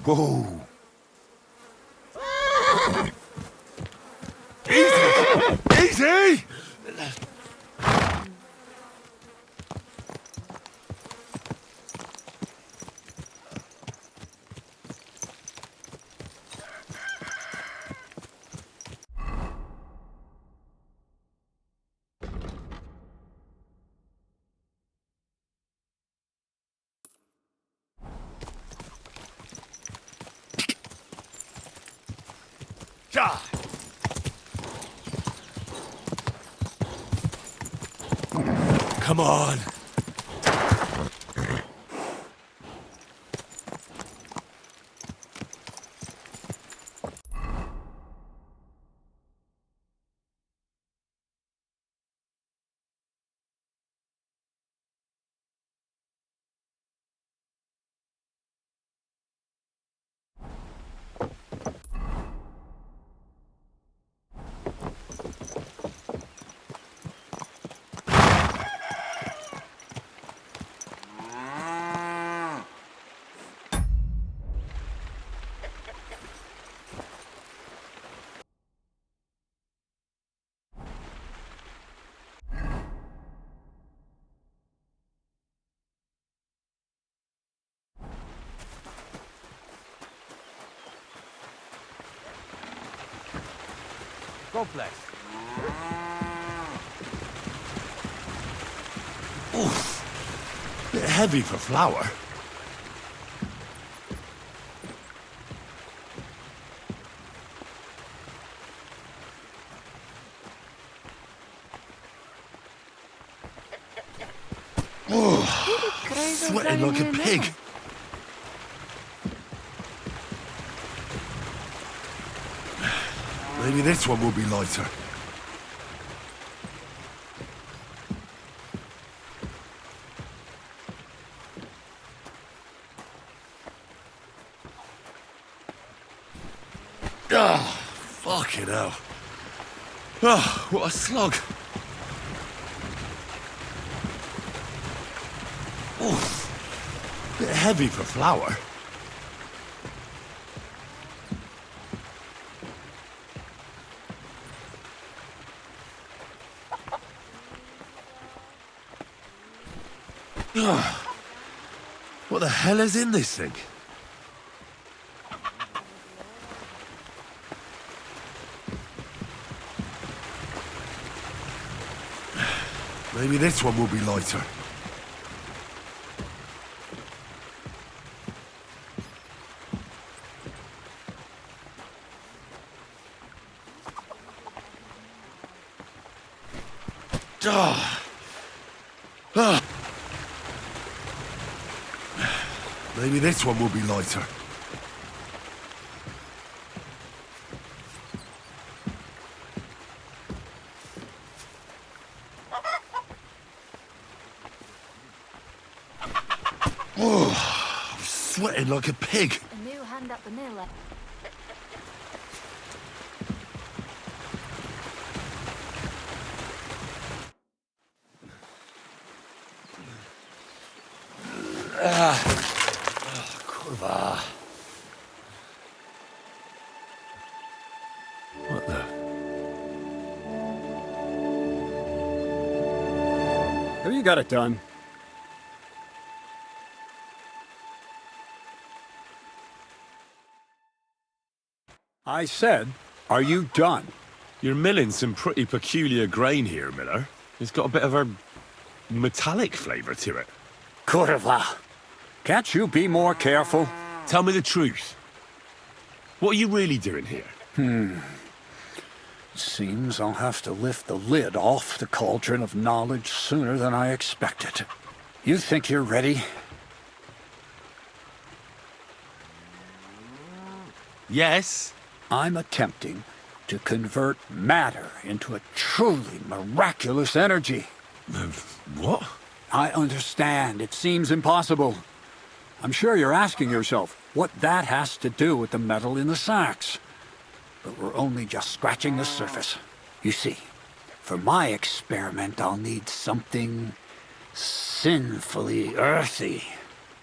Whoa. Easy! Easy! Come on. God bless. Oof. Bit heavy for flour. Oh, sweating like a pig. Maybe this one will be lighter. Ah, fucking hell. Ah, what a slug. Oof. Bit heavy for flour. What the hell is in this thing? Maybe this one will be lighter. Maybe this one will be lighter. Oh, I'm sweating like a pig. A new hand up the mill. Kurwa. What the? Have you got it done? I said, are you done? You're milling some pretty peculiar grain here, Miller. It's got a bit of a metallic flavour to it. Kurwa. Can't you be more careful? Tell me the truth. What are you really doing here? Seems I'll have to lift the lid off the cauldron of knowledge sooner than I expected. You think you're ready? Yes. I'm attempting to convert matter into a truly miraculous energy. What? I understand. It seems impossible. I'm sure you're asking yourself what that has to do with the metal in the sacks. But we're only just scratching the surface. You see, for my experiment, I'll need something sinfully earthy.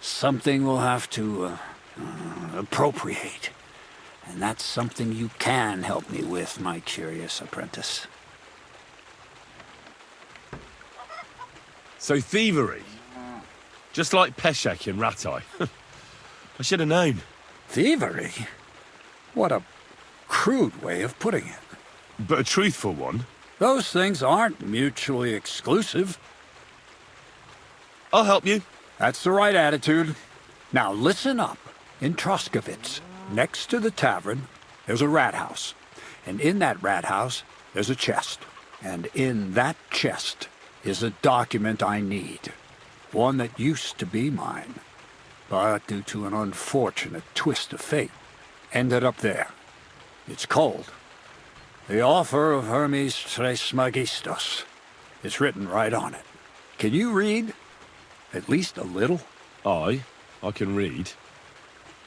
Something we'll have to Appropriate. And that's something you can help me with, my curious apprentice. So thievery. Just like Peshek in Ratai. I should have known. Thievery? What a crude way of putting it. But a truthful one. Those things aren't mutually exclusive. I'll help you. That's the right attitude. Now listen up. In Troskowitz, next to the tavern, there's a rat house. And in that rat house, there's a chest. And in that chest is a document I need. One that used to be mine. But due to an unfortunate twist of fate, ended up there. It's cold. The offer of Hermes Trismegistos. It's written right on it. Can you read? At least a little? I can read.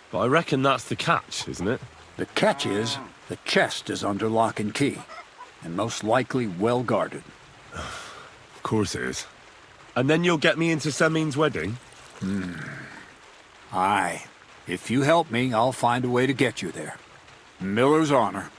But I reckon that's the catch, isn't it? The catch is, the chest is under lock and key, and most likely well guarded. Of course it is. And then you'll get me into Semin's wedding? Aye. If you help me, I'll find a way to get you there. Miller's honor.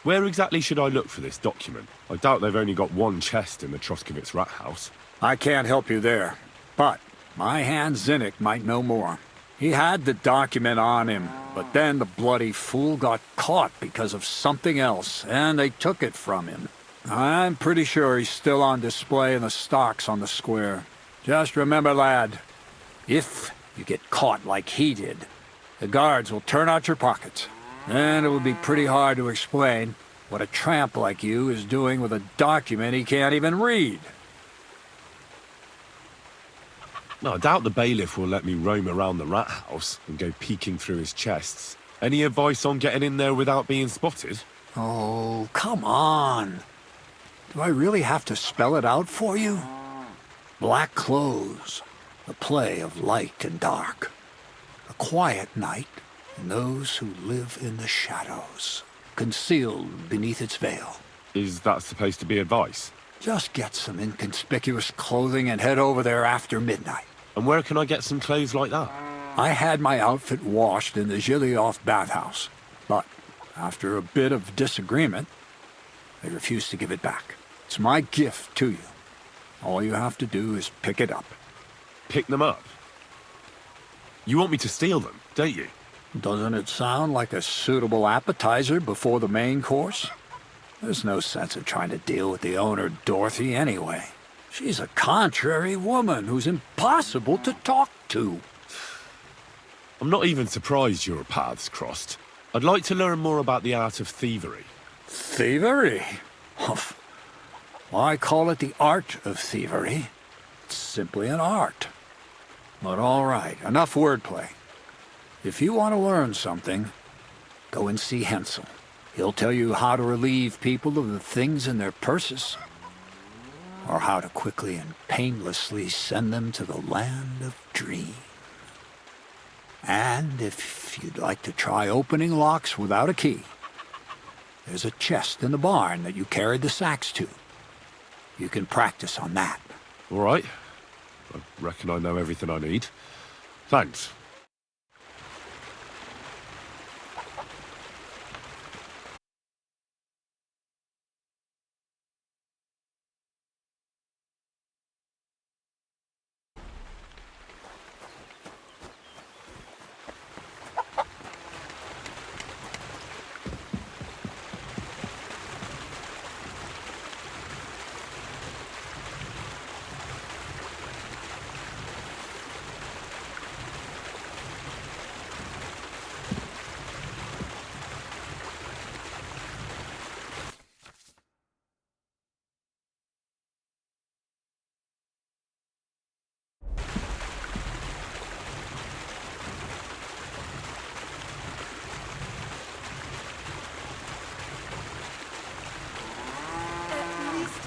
Where exactly should I look for this document? I doubt they've only got one chest in the Troskowitz Rathaus. I can't help you there, but my hand Zinek might know more. He had the document on him, but then the bloody fool got caught because of something else, and they took it from him. I'm pretty sure he's still on display in the stocks on the square. Just remember, lad, if you get caught like he did, the guards will turn out your pockets. And it would be pretty hard to explain what a tramp like you is doing with a document he can't even read. No, I doubt the bailiff will let me roam around the rat house and go peeking through his chests. Any advice on getting in there without being spotted? Oh, come on. Do I really have to spell it out for you? Black clothes, the play of light and dark. A quiet night, and those who live in the shadows, concealed beneath its veil. Is that supposed to be advice? Just get some inconspicuous clothing and head over there after midnight. And where can I get some clothes like that? I had my outfit washed in the Zhelejov bathhouse, but after a bit of disagreement, they refused to give it back. It's my gift to you. All you have to do is pick it up. Pick them up? You want me to steal them, don't you? Doesn't it sound like a suitable appetizer before the main course? There's no sense in trying to deal with the owner, Dorothy, anyway. She's a contrary woman who's impossible to talk to. I'm not even surprised your paths crossed. I'd like to learn more about the art of thievery. Thievery? Humph. Why call it the art of thievery? It's simply an art. But all right, enough wordplay. If you want to learn something, go and see Hensel. He'll tell you how to relieve people of the things in their purses, or how to quickly and painlessly send them to the land of dreams. And if you'd like to try opening locks without a key, there's a chest in the barn that you carried the sacks to. You can practice on that. All right. I reckon I know everything I need. Thanks.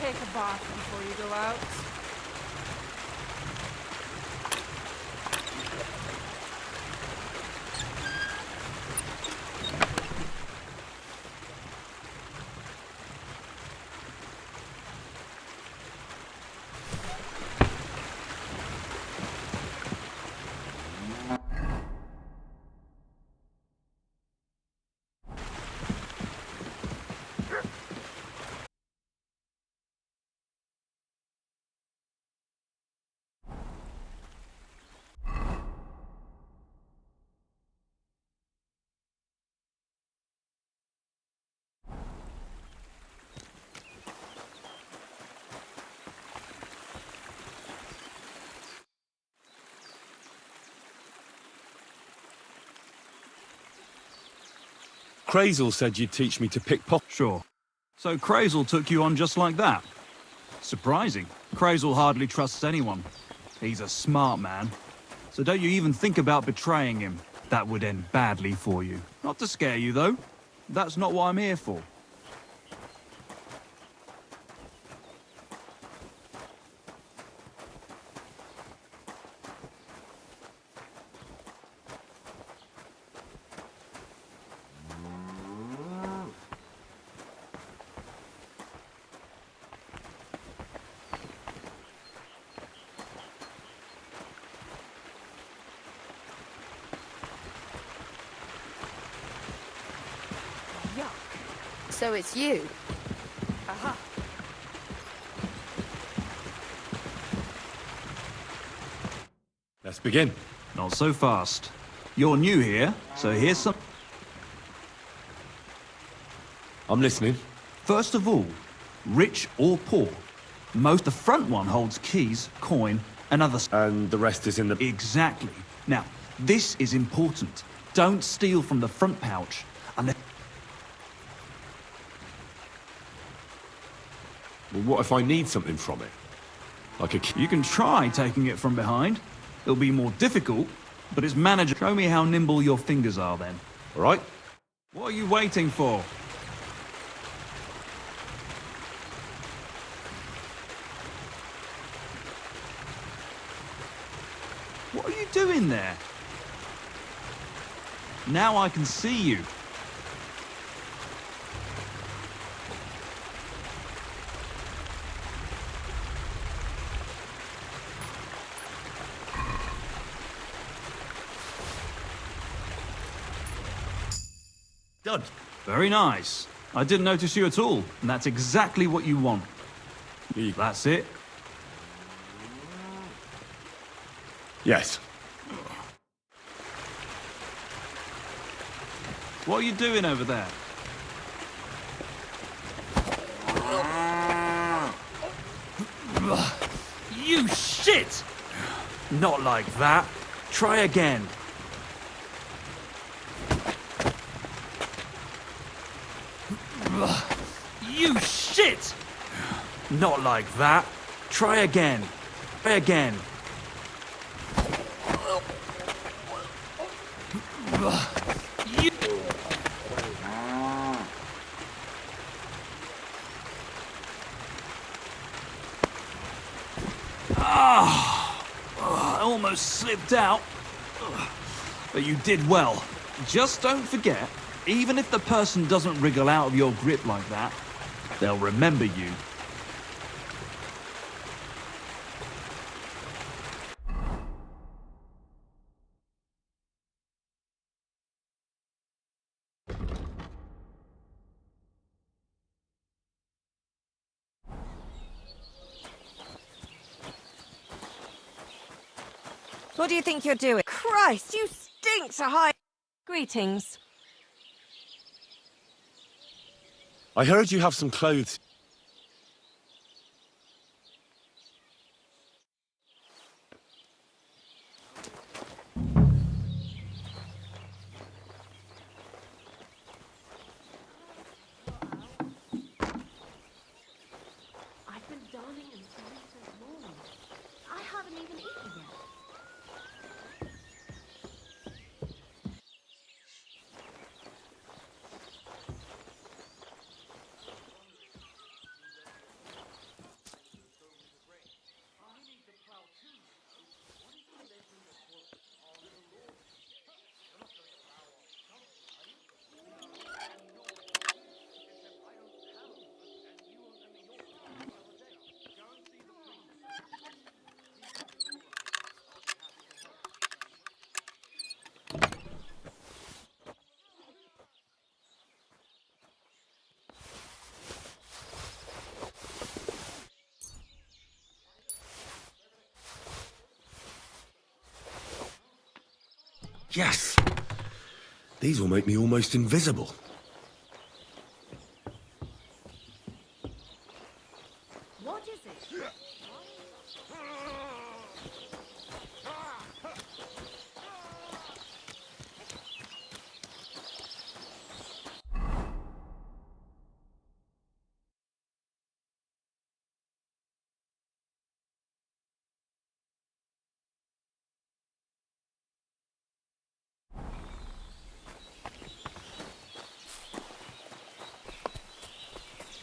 Take a bath before you go out. Kreyzl said you'd teach me to pickpocket. Sure. So Kreyzl took you on just like that? Surprising. Kreyzl hardly trusts anyone. He's a smart man. So don't you even think about betraying him. That would end badly for you. Not to scare you, though. That's not what I'm here for. So it's you. Aha. Let's begin. Not so fast. You're new here, so here's some... I'm listening. First of all, rich or poor. The front one holds keys, coin, and other... And the rest is in the... Exactly. Now, this is important. Don't steal from the front pouch unless... Well, what if I need something from it? Like a key? You can try taking it from behind. It'll be more difficult, but it's manageable. Show me how nimble your fingers are then. All right? What are you waiting for? What are you doing there? Now I can see you. Done. Very nice. I didn't notice you at all, and that's exactly what you want. That's it. Yes. What are you doing over there? You shit! Not like that. Try again. You shit! Not like that. Try again. Try again. You... I almost slipped out. But you did well. Just don't forget, even if the person doesn't wriggle out of your grip like that, they'll remember you. What do you think you're doing? Christ, you stink to high... Greetings. I heard you have some clothes. I've been darning and sewing since morning. I haven't even eaten yet. Yes! These will make me almost invisible. What is it?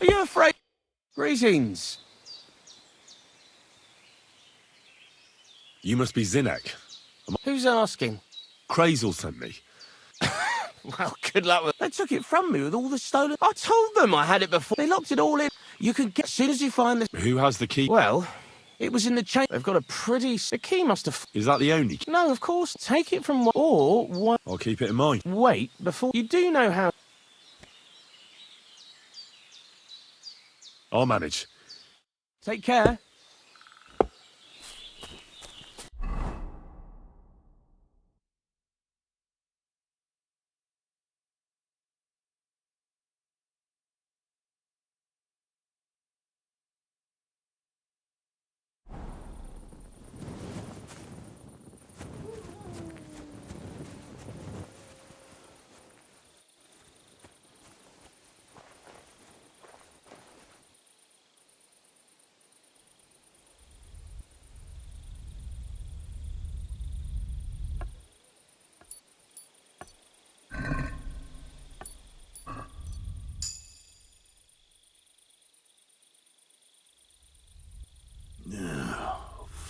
Are you afraid? Greetings. You must be Zinek. Who's asking? Kreyzl sent me. Well, good luck with... They took it from me with all the stolen... I told them I had it before. They locked it all in. You could get... As soon as you find the... Who has the key? Well, it was in the chain. They've got a pretty... The key must have... Is that the only key? No, of course. Take it from... Or... One... I'll keep it in mind. Wait before... You do know how... I'll manage. Take care.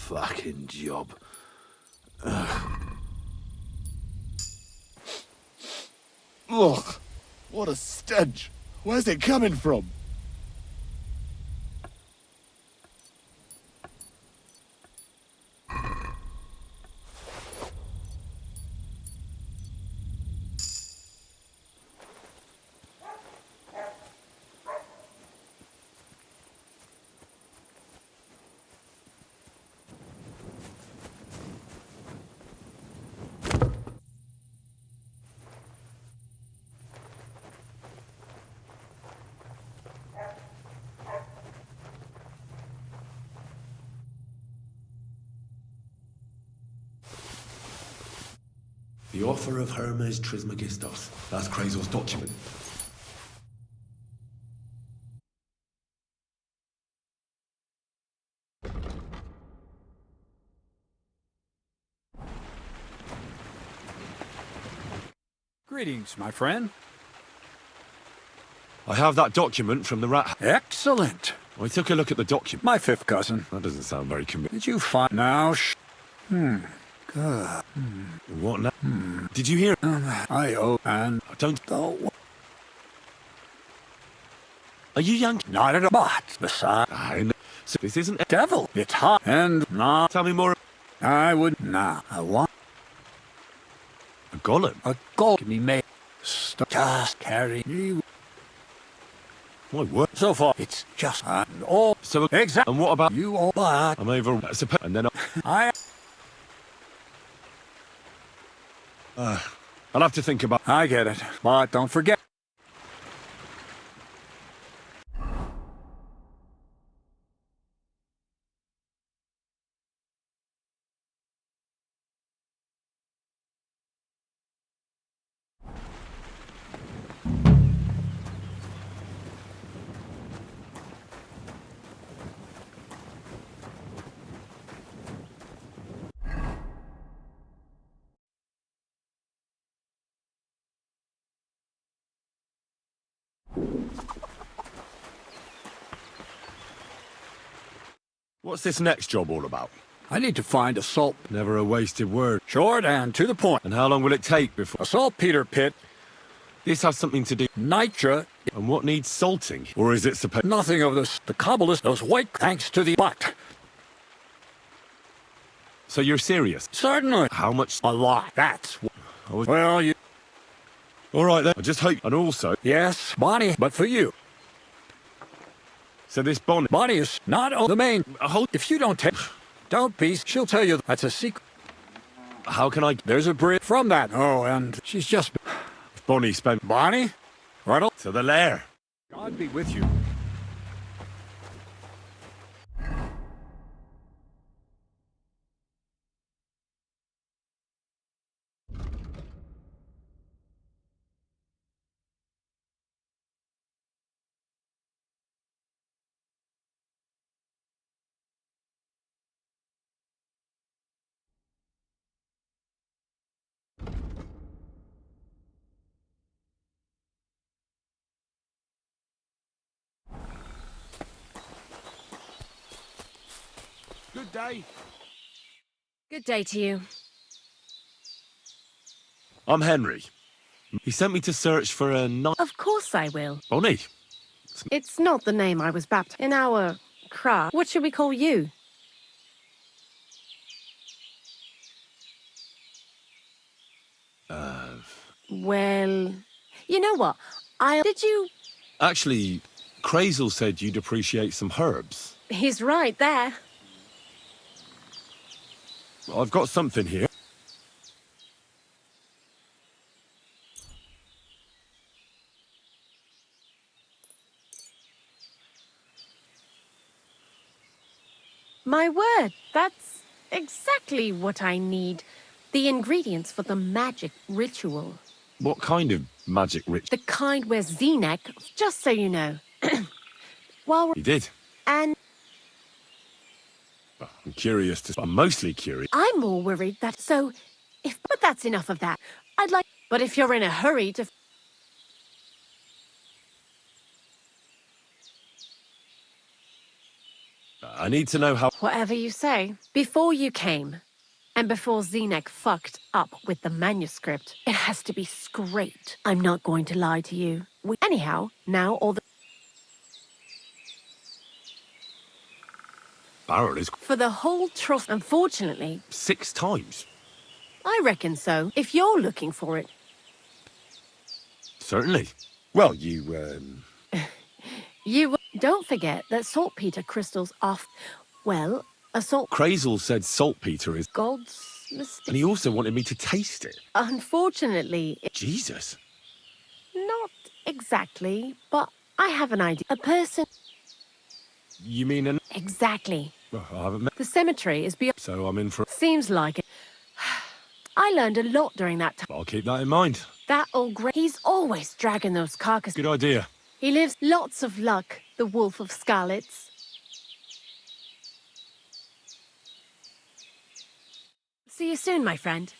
Fucking job. Ugh, what a stench. Where's it coming from? The author of Hermes Trismegistos. That's Kreyzl's document. Greetings, my friend. I have that document from the rat. Excellent. I took a look at the document. My fifth cousin. That doesn't sound very convincing. Did you find... Now, Good. What now? Did you hear? I owe... And... I don't... Oh, Are you young? not at a bot. Besides... I know. So this isn't... Devil. It's hot. And not... Tell me more. I would... Nah. I want... A golem? A goal can be made. Just carry me. My word. So far, it's just and all. So... Exactly. And what about... You all but I'm over... And then I... I'll have to think about... I get it. But don't forget. What's this next job all about? I need to find a salt... Never a wasted word. Short and to the point. And how long will it take before... A saltpetre pit. This has something to do... Nitra. And what needs salting? Or is it supposed... Nothing of this. The cobblers, those white... Thanks to the... But... So you're serious? Certainly. How much... A lot. That's... I was... Well, you... All right then. I just hope... And also... Yes, Bonnie, but for you. So this Bonnie... Bonnie is not on the main... Hold... If you don't take... Don't be... She'll tell you that's a secret. How can I... There's a bridge from that. Oh, and she's just... Bonnie spent... Bonnie? Right To the lair. God be with you. day. Good day to you. I'm Henry. He sent me to search for a Of course I will. Bonnie. It's not the name I was baptized in our craft. What should we call you? Well, you know what? Did you? Actually, Kreyzl said you'd appreciate some herbs. He's right there. I've got something here. My word, that's exactly what I need. The ingredients for the magic ritual. What kind of magic ritual? The kind where Zinek, just so you know. While we're... He did. And I'm curious to... I'm mostly curious. I'm more worried that... So, if... But that's enough of that. I'd like... But if you're in a hurry to... I need to know how... Whatever you say. Before you came, and before Zinek fucked up with the manuscript, it has to be scraped. I'm not going to lie to you. Anyhow, now all the... Barrel is For the whole trust, unfortunately, 6 times. I reckon so, if you're looking for it. Certainly. Well, you, Don't forget that saltpetre crystals off... Well, a salt... Kreyzl said saltpetre is... God's mistake. And he also wanted me to taste it. Unfortunately, Jesus. not exactly, but I have an idea. A person... You mean an... Exactly. Well, I haven't met... The cemetery is beyond... So I'm in for... Seems like it. I learned a lot during that time. I'll keep that in mind. That old He's always dragging those carcasses. Good idea. He lives lots of luck, the Wolf of Scarlets. See you soon, my friend.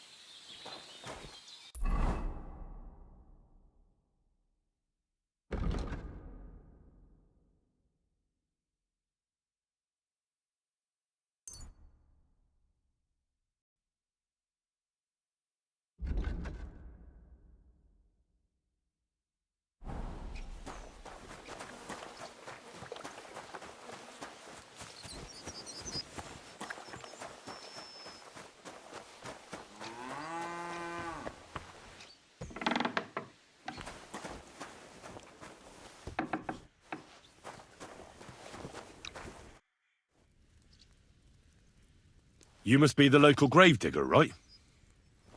You must be the local gravedigger, right?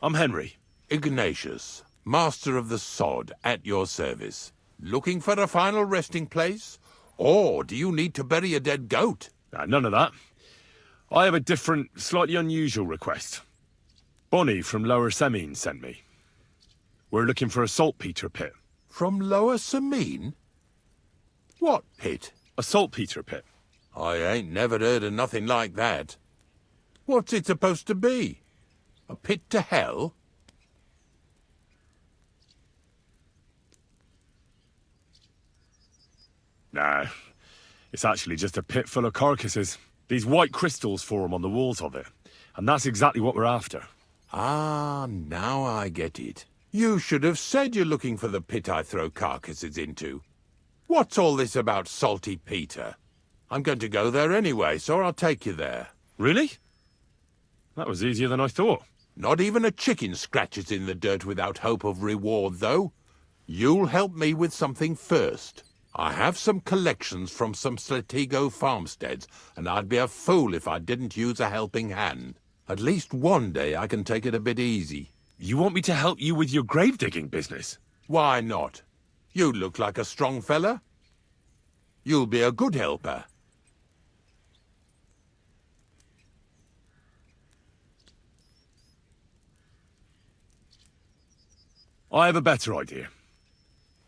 I'm Henry. Ignatius, master of the sod, at your service. Looking for a final resting place? Or do you need to bury a dead goat? None of that. I have a different, slightly unusual request. Bonnie from Lower Semine sent me. We're looking for a saltpetre pit. From Lower Semine? What pit? A saltpetre pit. I ain't never heard of nothing like that. What's it supposed to be? A pit to hell? Nah, it's actually just a pit full of carcasses. These white crystals form on the walls of it. And that's exactly what we're after. Ah, now I get it. You should have said you're looking for the pit I throw carcasses into. What's all this about salty Peter? I'm going to go there anyway, so I'll take you there. Really? That was easier than I thought. Not even a chicken scratches in the dirt without hope of reward, though. You'll help me with something first. I have some collections from some Zhelejov farmsteads, and I'd be a fool if I didn't use a helping hand. At least one day I can take it a bit easy. You want me to help you with your grave-digging business? Why not? You look like a strong fella. You'll be a good helper. I have a better idea.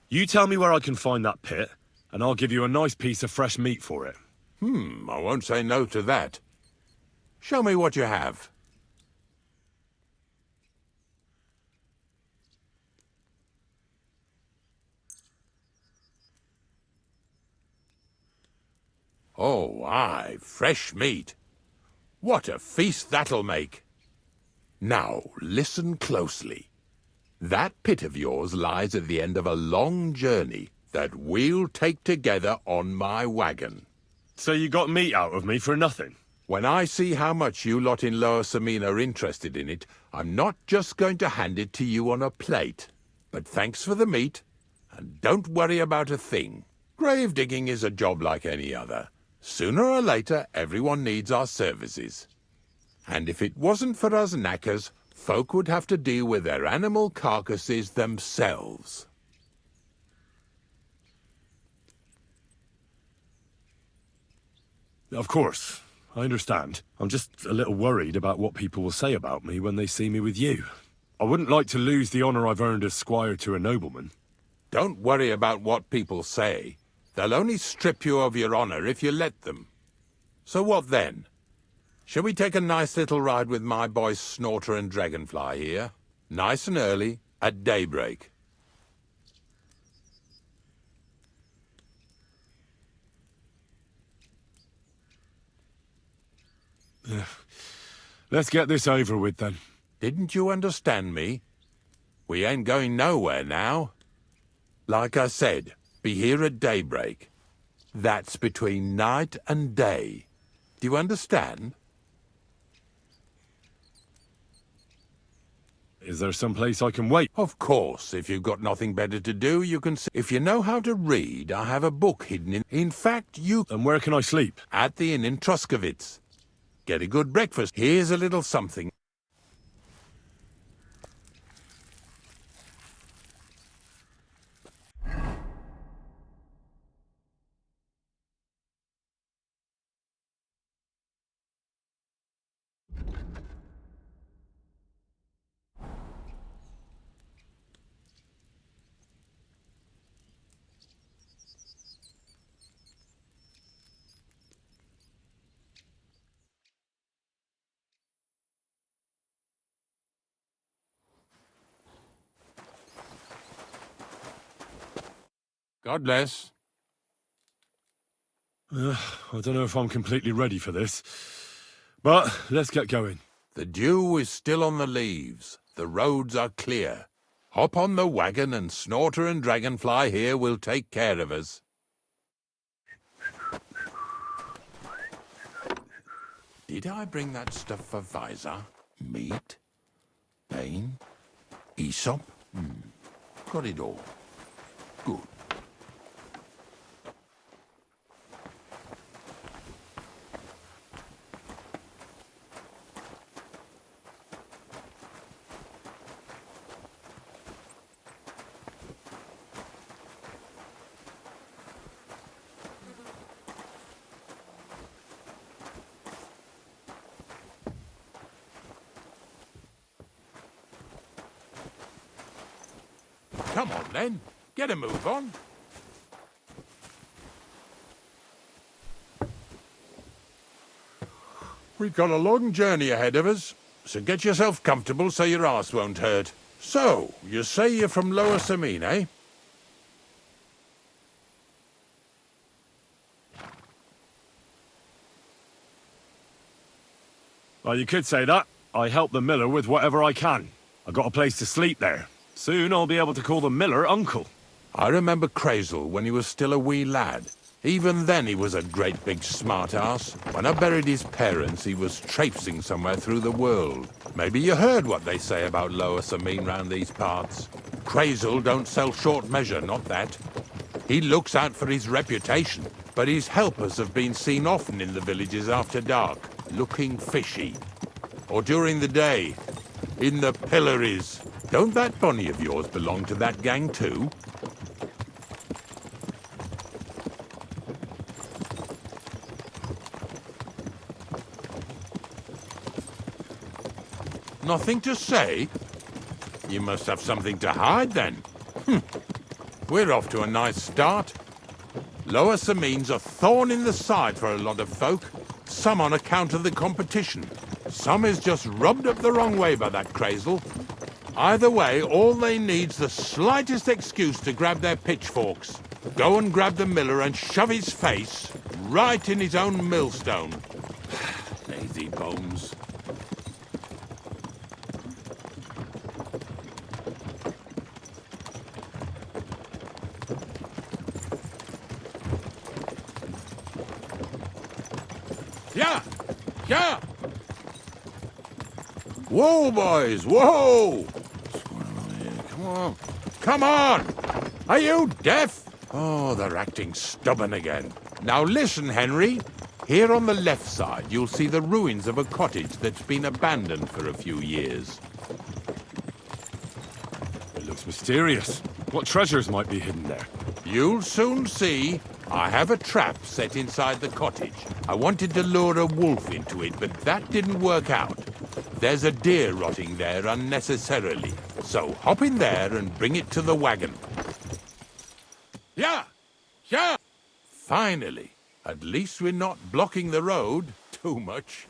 You tell me where I can find that pit, and I'll give you a nice piece of fresh meat for it. I won't say no to that. Show me what you have. Oh, aye, fresh meat. What a feast that'll make! Now, listen closely. That pit of yours lies at the end of a long journey that we'll take together on my wagon. So you got meat out of me for nothing? When I see how much you lot in Lower Samine are interested in it, I'm not just going to hand it to you on a plate. But thanks for the meat, and don't worry about a thing. Grave digging is a job like any other. Sooner or later, everyone needs our services. And if it wasn't for us knackers, folk would have to deal with their animal carcasses themselves. Of course, I understand. I'm just a little worried about what people will say about me when they see me with you. I wouldn't like to lose the honor I've earned as squire to a nobleman. Don't worry about what people say. They'll only strip you of your honor if you let them. So what then? Shall we take a nice little ride with my boys Snorter and Dragonfly here? Nice and early, at daybreak. Let's get this over with then. Didn't you understand me? We ain't going nowhere now. Like I said, be here at daybreak. That's between night and day. Do you understand? Is there some place I can wait? Of course, if you've got nothing better to do, you can... If you know how to read, I have a book hidden in... In fact, you... And where can I sleep? At the inn in Troskowitz. Get a good breakfast. Here's a little something. God bless. I don't know if I'm completely ready for this. But let's get going. The dew is still on the leaves. The roads are clear. Hop on the wagon and Snorter and Dragonfly here will take care of us. Did I bring that stuff for Visor? Meat? Bane? Aesop? Got it all. Good. Come on, then. Get a move on. We've got a long journey ahead of us, so get yourself comfortable so your arse won't hurt. So, you say you're from Lower Samine, eh? Well, you could say that. I help the miller with whatever I can. I got a place to sleep there. Soon I'll be able to call the miller uncle. I remember Kreyzl when he was still a wee lad. Even then he was a great big smart-ass. When I buried his parents, he was traipsing somewhere through the world. Maybe you heard what they say about Lower Samine round these parts. Kreyzl don't sell short measure, not that. He looks out for his reputation, but his helpers have been seen often in the villages after dark, looking fishy. Or during the day, in the pillories. Don't that bunny of yours belong to that gang too? Nothing to say? You must have something to hide then. We're off to a nice start. Lower Samine's a thorn in the side for a lot of folk. Some on account of the competition. Some is just rubbed up the wrong way by that Kreyzl. Either way, all they need's the slightest excuse to grab their pitchforks. Go and grab the miller and shove his face right in his own millstone. Lazy bones. Yeah! Yeah! Whoa, boys! Whoa! What's going on here? Come on. Come on! Are you deaf? Oh, they're acting stubborn again. Now listen, Henry. Here on the left side, you'll see the ruins of a cottage that's been abandoned for a few years. It looks mysterious. What treasures might be hidden there? You'll soon see. I have a trap set inside the cottage. I wanted to lure a wolf into it, but that didn't work out. There's a deer rotting there unnecessarily. So hop in there and bring it to the wagon. Yeah! Yeah! Finally. At least we're not blocking the road too much.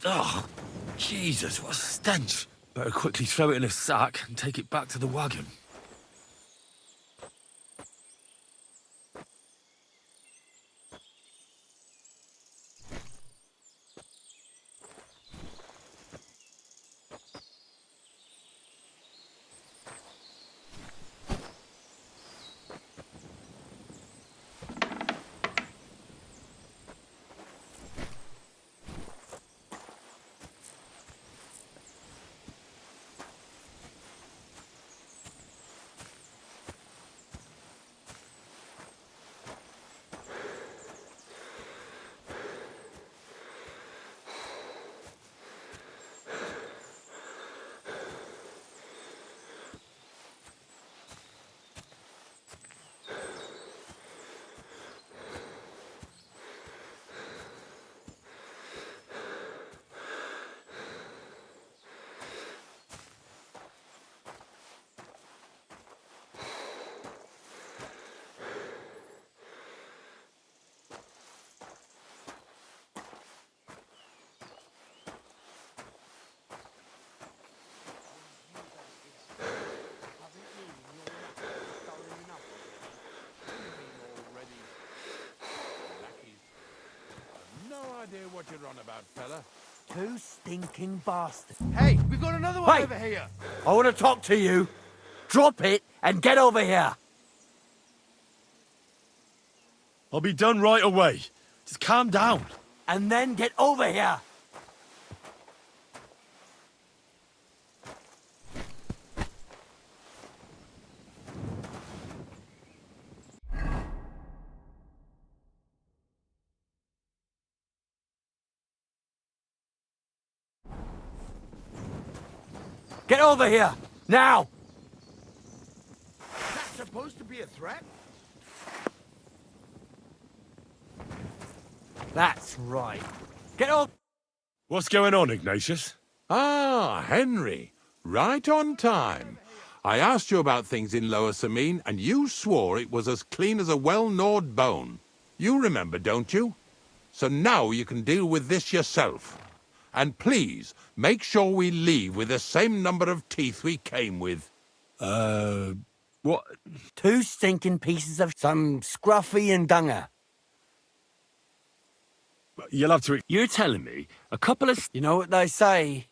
Oh, Jesus, what a stench. Better quickly throw it in a sack and take it back to the wagon. Idea what you're on about, fella. Two stinking bastards. Hey, we've got another one Hey! over here. I want to talk to you. Drop it and get over here. I'll be done right away. Just calm down. And then get over here. Get over here, now! That's supposed to be a threat? That's right. Get over... What's going on, Ignatius? Ah, Henry. Right on time. I asked you about things in Lower Samine, and you swore it was as clean as a well-gnawed bone. You remember, don't you? So now you can deal with this yourself. And please, make sure we leave with the same number of teeth we came with. What? 2 stinking pieces of some scruffy and dunger. You'll have to... You're telling me a couple of... You know what they say?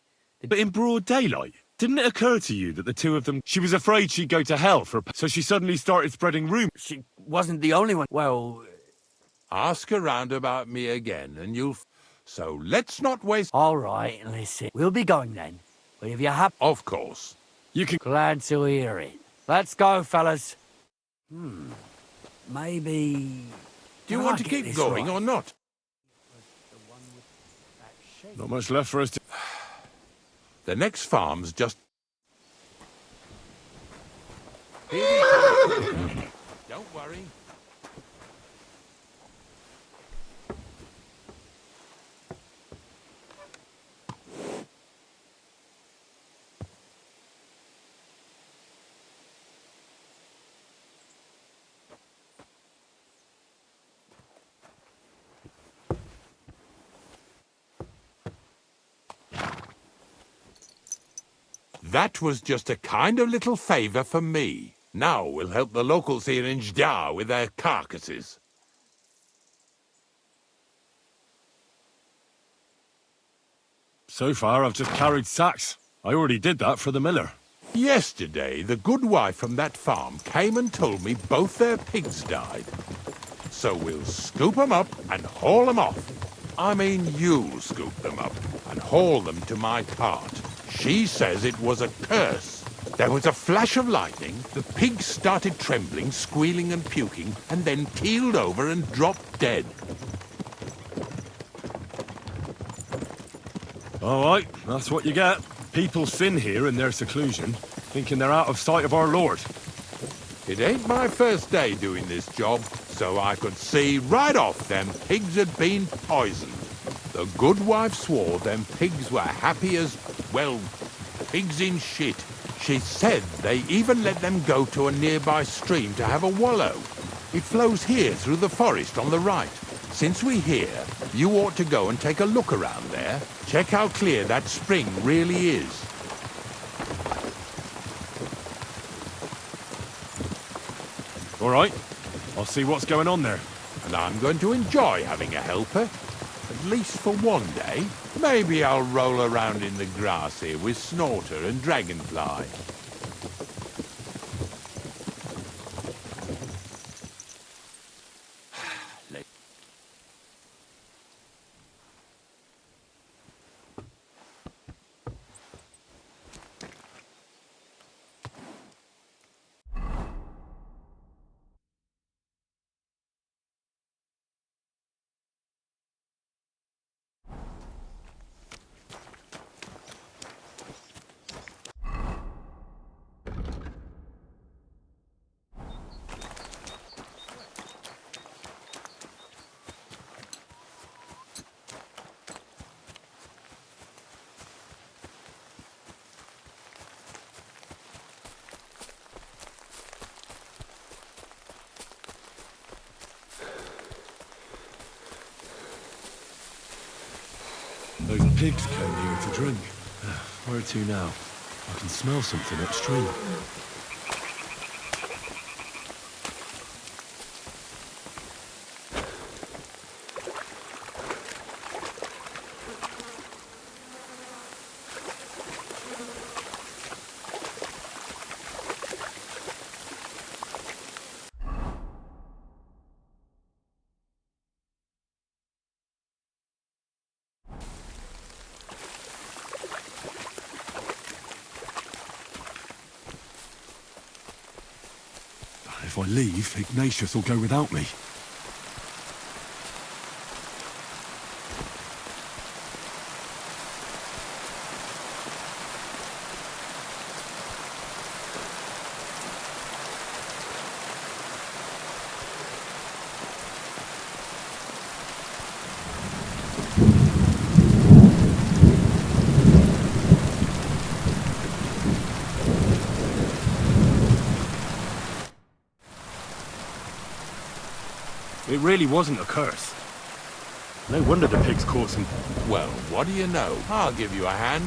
But in broad daylight, didn't it occur to you that the two of them... She was afraid she'd go to hell for a... So she suddenly started spreading rumours. She wasn't the only one. Well... Ask around about me again, and you'll... So let's not waste... All right, listen. We'll be going then. But if you're happy... Of course. You can... Glad to hear it. Let's go, fellas. Maybe... Do you want to keep going or not? Not much left for us to... The next farm's just... Don't worry. That was just a kind of little favour for me. Now we'll help the locals here in Zhelejov with their carcasses. So far, I've just carried sacks. I already did that for the miller. Yesterday, the good wife from that farm came and told me both their pigs died. So we'll scoop them up and haul them off. I mean, you'll scoop them up and haul them to my cart. She says it was a curse. There was a flash of lightning, the pigs started trembling, squealing and puking, and then keeled over and dropped dead. All right, that's what you get. People sin here in their seclusion, thinking they're out of sight of our Lord. It ain't my first day doing this job, so I could see right off them pigs had been poisoned. The good wife swore them pigs were happy as, well, pigs in shit. She said they even let them go to a nearby stream to have a wallow. It flows here through the forest on the right. Since we're here, you ought to go and take a look around there. Check how clear that spring really is. All right, I'll see what's going on there. And I'm going to enjoy having a helper. At least for one day. Maybe I'll roll around in the grass here with Snorter and Dragonfly. Those pigs came here to drink. Where to now? I can smell something upstream. If I leave, Ignatius will go without me. It really wasn't a curse. No wonder the pigs caught some... Well, what do you know? I'll give you a hand.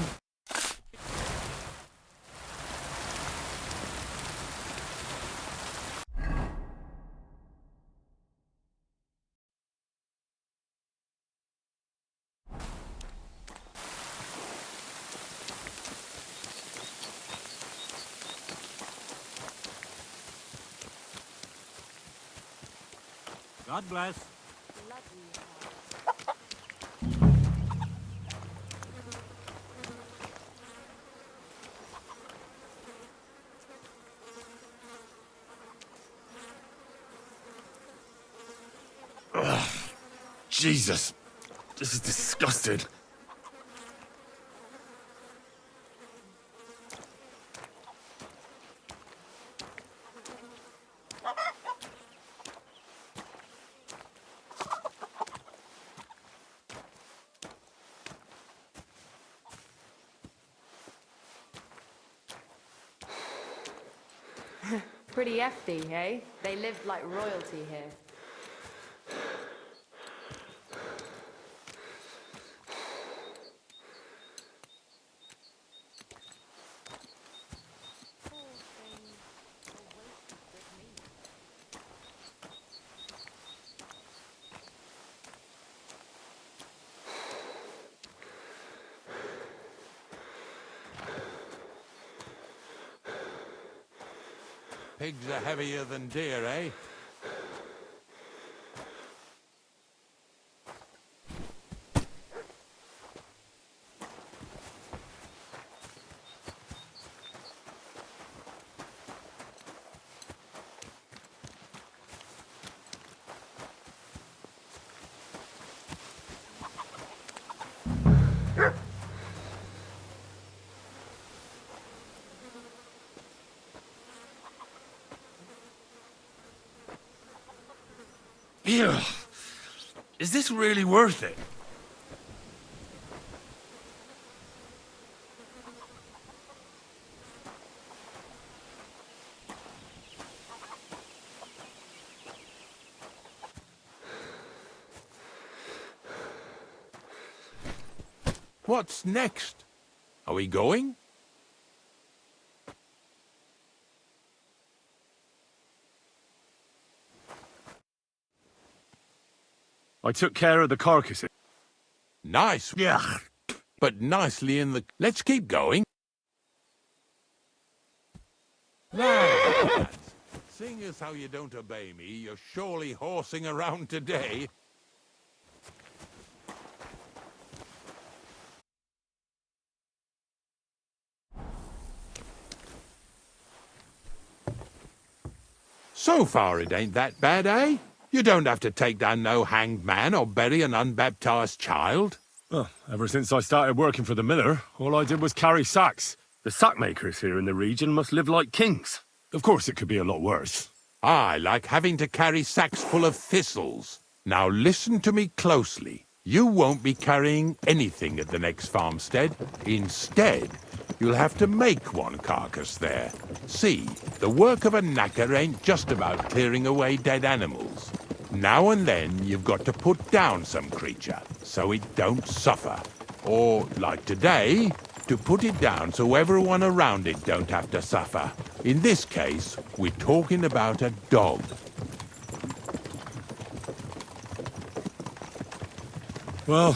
God bless. Jesus. This is disgusting. Pretty hefty, hey? They lived like royalty here. Pigs are heavier than deer, eh? Ew. Is this really worth it? What's next? Are we going? I took care of the carcasses. Nice. Yeah. But nicely in the... Let's keep going. Lads, seeing as how you don't obey me, you're surely horsing around today. So far it ain't that bad, eh? You don't have to take down no hanged man or bury an unbaptized child. Well, ever since I started working for the miller, all I did was carry sacks. The sack makers here in the region must live like kings. Of course it could be a lot worse. I like having to carry sacks full of thistles. Now listen to me closely. You won't be carrying anything at the next farmstead. Instead, you'll have to make one carcass there. See, the work of a knacker ain't just about clearing away dead animals. Now and then, you've got to put down some creature, so it don't suffer. Or, like today, to put it down so everyone around it don't have to suffer. In this case, we're talking about a dog. Well,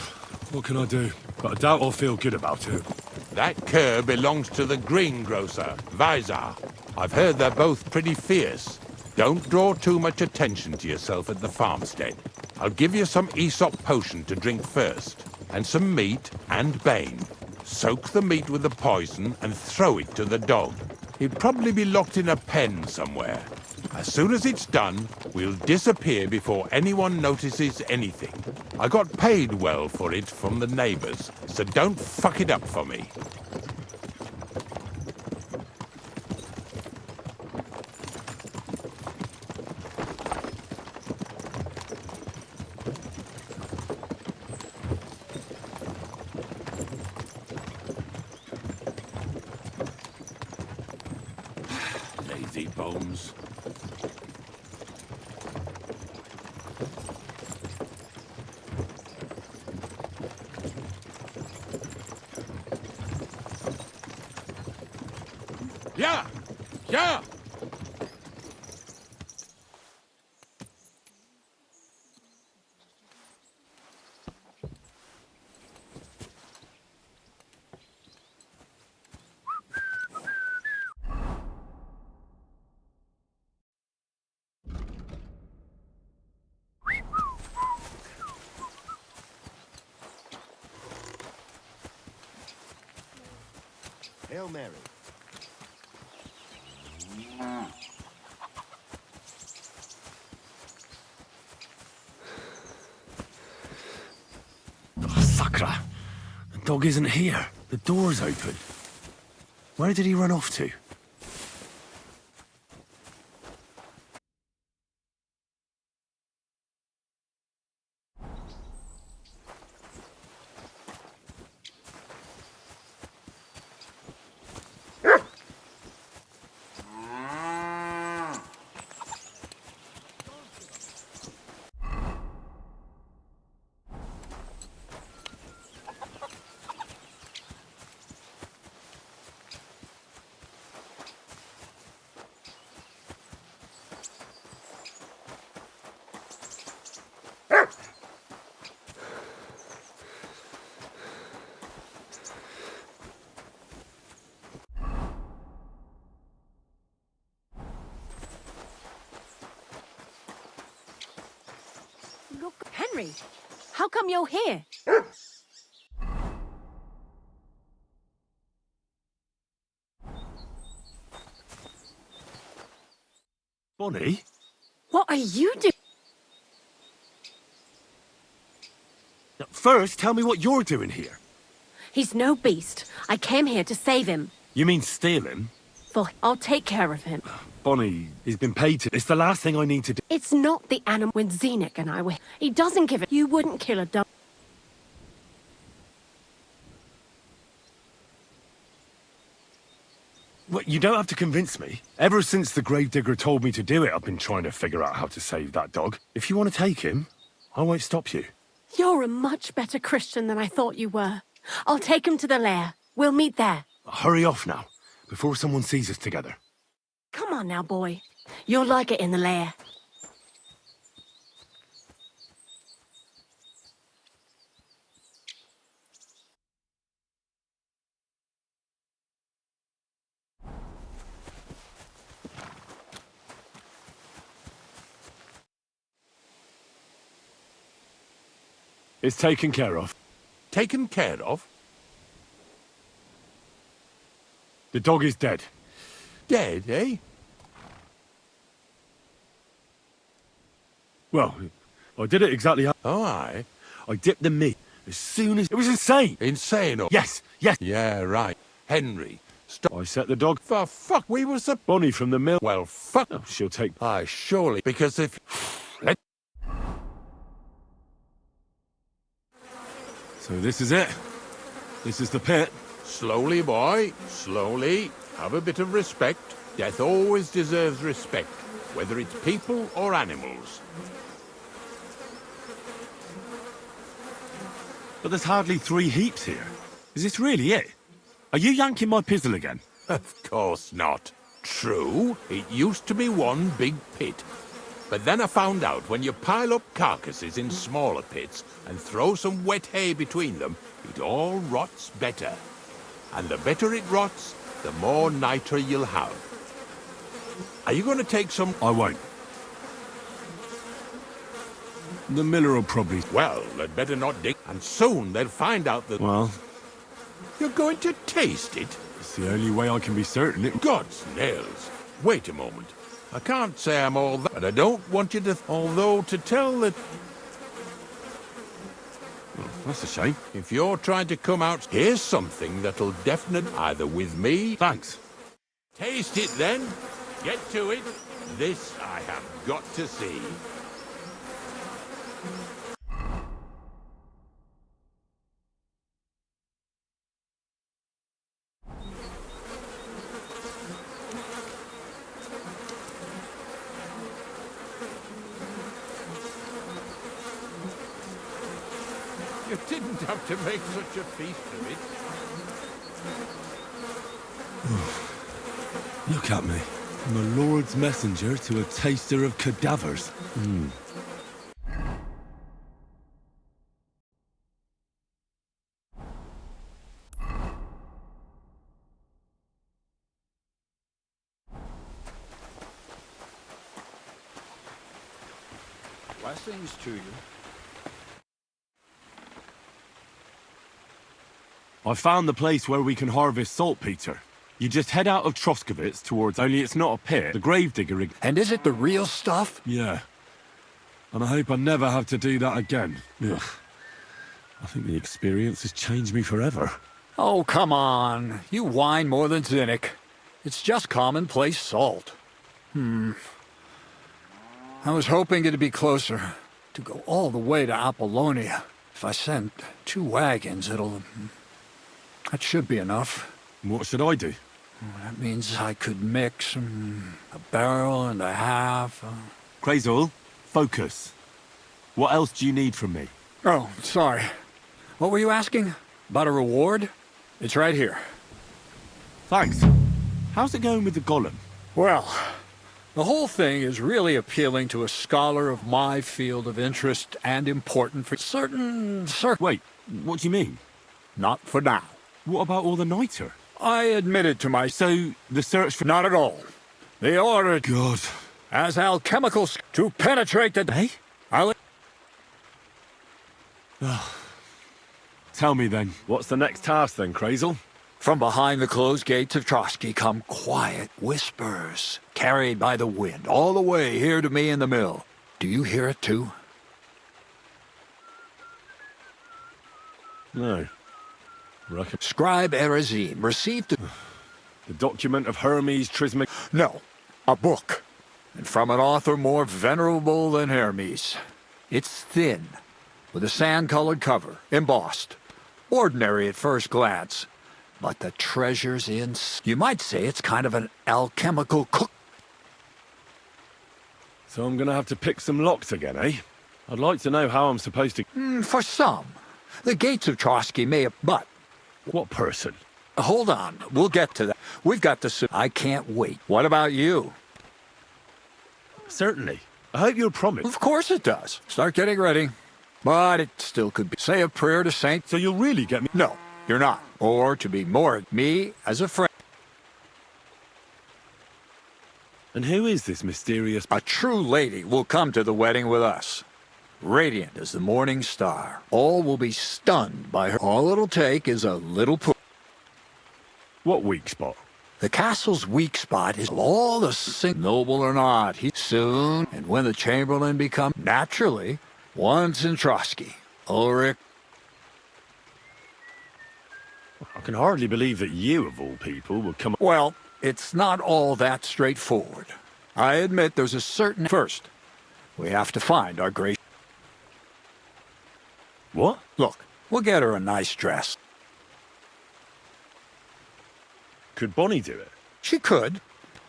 what can I do? But I doubt I'll feel good about it. That cur belongs to the greengrocer, Vizar. I've heard they're both pretty fierce. Don't draw too much attention to yourself at the farmstead. I'll give you some Aesop potion to drink first, and some meat and bane. Soak the meat with the poison and throw it to the dog. He'll probably be locked in a pen somewhere. As soon as it's done, we'll disappear before anyone notices anything. I got paid well for it from the neighbors, so don't fuck it up for me. Lazy bones. Yeah! Hail Mary. Oh, Sakra! The dog isn't here. The door's open. Where did he run off to? Look, Henry, how come you're here? Bonnie? What are you doing? First, tell me what you're doing here. He's no beast. I came here to save him. You mean steal him? For I'll take care of him. Bonnie, he's been paid to... It's the last thing I need to do. It's not the animal when Zinek and I were... He doesn't give it. You wouldn't kill a dog. Well, you don't have to convince me. Ever since the gravedigger told me to do it, I've been trying to figure out how to save that dog. If you want to take him, I won't stop you. You're a much better Christian than I thought you were. I'll take him to the lair. We'll meet there. Hurry off now, before someone sees us together. Come on now, boy. You'll like it in the lair. It's taken care of. Taken care of? The dog is dead. Dead, eh? Well, I did it exactly how... Oh, aye. I dipped the meat as soon as... It was insane! Insane, or... Yes, yes! Yeah, right. Henry, stop. I set the dog... For fuck, we was a... Bonnie from the mill. Well, fuck. Oh, she'll take... Aye, surely, because if... Let... So this is it. This is the pit. Slowly, boy, slowly. Have a bit of respect. Death always deserves respect, whether it's people or animals. But there's hardly 3 heaps here. Is this really it? Are you yanking my pizzle again? Of course not. True, it used to be one big pit. But then I found out when you pile up carcasses in smaller pits and throw some wet hay between them, it all rots better. And the better it rots, the more nitre you'll have. Are you going to take some... I won't. The miller will probably... Well, they'd better not dig. And soon they'll find out that... Well... You're going to taste it? It's the only way I can be certain it... God's nails. Wait a moment. I can't say I'm all that, but I don't want you to... Although, to tell that... Well, that's a shame. If you're trying to come out, here's something that'll definitely... Either with me... Thanks. Taste it, then. Get to it. This I have got to see. You didn't have to make such a feast of it. Look at me. From a lord's messenger to a taster of cadavers. Blessings to you. I found the place where we can harvest saltpetre. You just head out of Troskowitz towards, only it's not a pit, the gravedigger. And is it the real stuff? Yeah. And I hope I never have to do that again. Ugh. I think the experience has changed me forever. Oh, come on. You whine more than Zinek. It's just commonplace salt. I was hoping it'd be closer. To go all the way to Apollonia. If I send 2 wagons, that should be enough. What should I do? That means I could mix a barrel and a half. Kreyzl, focus. What else do you need from me? Oh, sorry. What were you asking? About a reward? It's right here. Thanks. How's it going with the golem? Well, the whole thing is really appealing to a scholar of my field of interest and important for certain Wait, what do you mean? Not for now. What about all the niter? I admitted to my... So, the search for... Not at all. They ordered... God. As alchemicals to penetrate the... Eh? I'll... Tell me then, what's the next task then, Kreyzl? From behind the closed gates of Trotsky come quiet whispers, carried by the wind, all the way here to me in the mill. Do you hear it too? No. Scribe Erezim received The document of Hermes Trismegistus. No, a book. And from an author more venerable than Hermes. It's thin, with a sand-colored cover, embossed. Ordinary at first glance. But the treasure's in... You might say it's kind of an alchemical cook... So I'm gonna have to pick some locks again, eh? I'd like to know how I'm supposed to... For some. The gates of Trotsky may have... But... What person? Hold on, we'll get to that. We've got to... I can't wait. What about you? Certainly. I hope you'll promise. Of course it does. Start getting ready. But it still could be. Say a prayer to Saint... So you'll really get me... No, you're not. Or, to be more, me as a friend. And who is this mysterious... A true lady will come to the wedding with us. Radiant as the morning star. All will be stunned by her. All it'll take is a little push. What weak spot? The castle's weak spot is all the noble or not. He soon, and when the chamberlain become naturally, once in Trotsky, Ulrich. I can hardly believe that you, of all people, would come... Well, it's not all that straightforward. I admit there's a certain... First, we have to find our great... What? Look, we'll get her a nice dress. Could Bonnie do it? She could.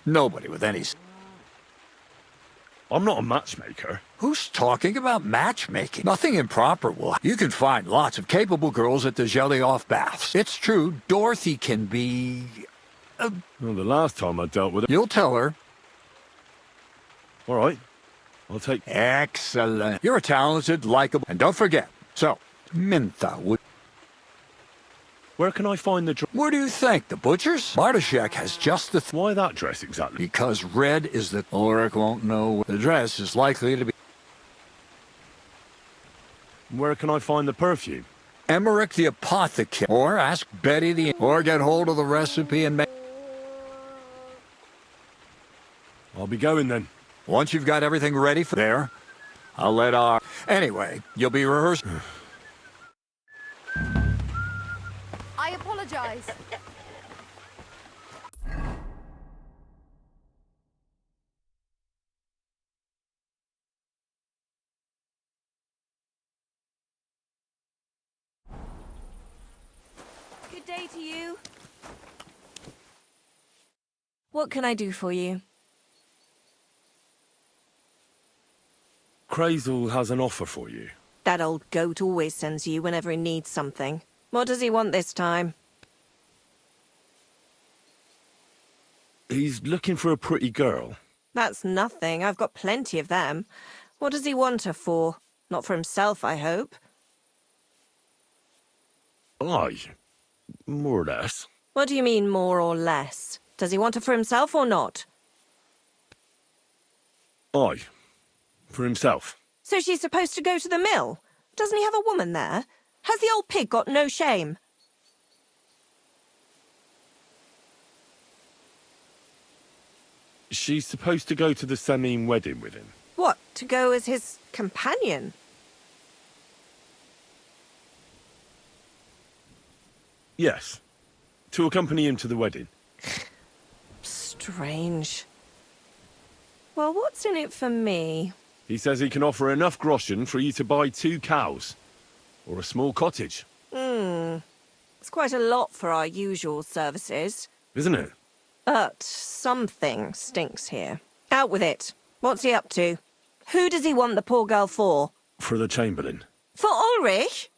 Nobody with any... I'm not a matchmaker. Who's talking about matchmaking? Nothing improper will... You can find lots of capable girls at the Zhelejov baths. It's true, Dorothy can be... Well, the last time I dealt with her... You'll tell her. All right. I'll take... Excellent. You're a talented, likable... And don't forget. So, Mintha would... Where can I find the... Where do you think? The butcher's? Bartoshek has just the... Why that dress exactly? Because red is the... Ulrich won't know. The dress is likely to be... Where can I find the perfume? Emmerich the apothecary. Or ask Betty the... Or get hold of the recipe and make... I'll be going then. Once you've got everything ready for there, I'll let our... Anyway, you'll be rehearsing. I apologize. Good day to you. What can I do for you? Kreyzl has an offer for you. That old goat always sends you whenever he needs something. What does he want this time? He's looking for a pretty girl. That's nothing. I've got plenty of them. What does he want her for? Not for himself, I hope. Aye, more or less. What do you mean, more or less? Does he want her for himself or not? Aye, for himself. So she's supposed to go to the mill? Doesn't he have a woman there? Has the old pig got no shame? She's supposed to go to the Samine wedding with him. What, to go as his companion? Yes, to accompany him to the wedding. Strange. Well, what's in it for me? He says he can offer enough groschen for you to buy 2 cows. Or a small cottage. It's quite a lot for our usual services. Isn't it? But something stinks here. Out with it. What's he up to? Who does he want the poor girl for? For the Chamberlain. For Ulrich?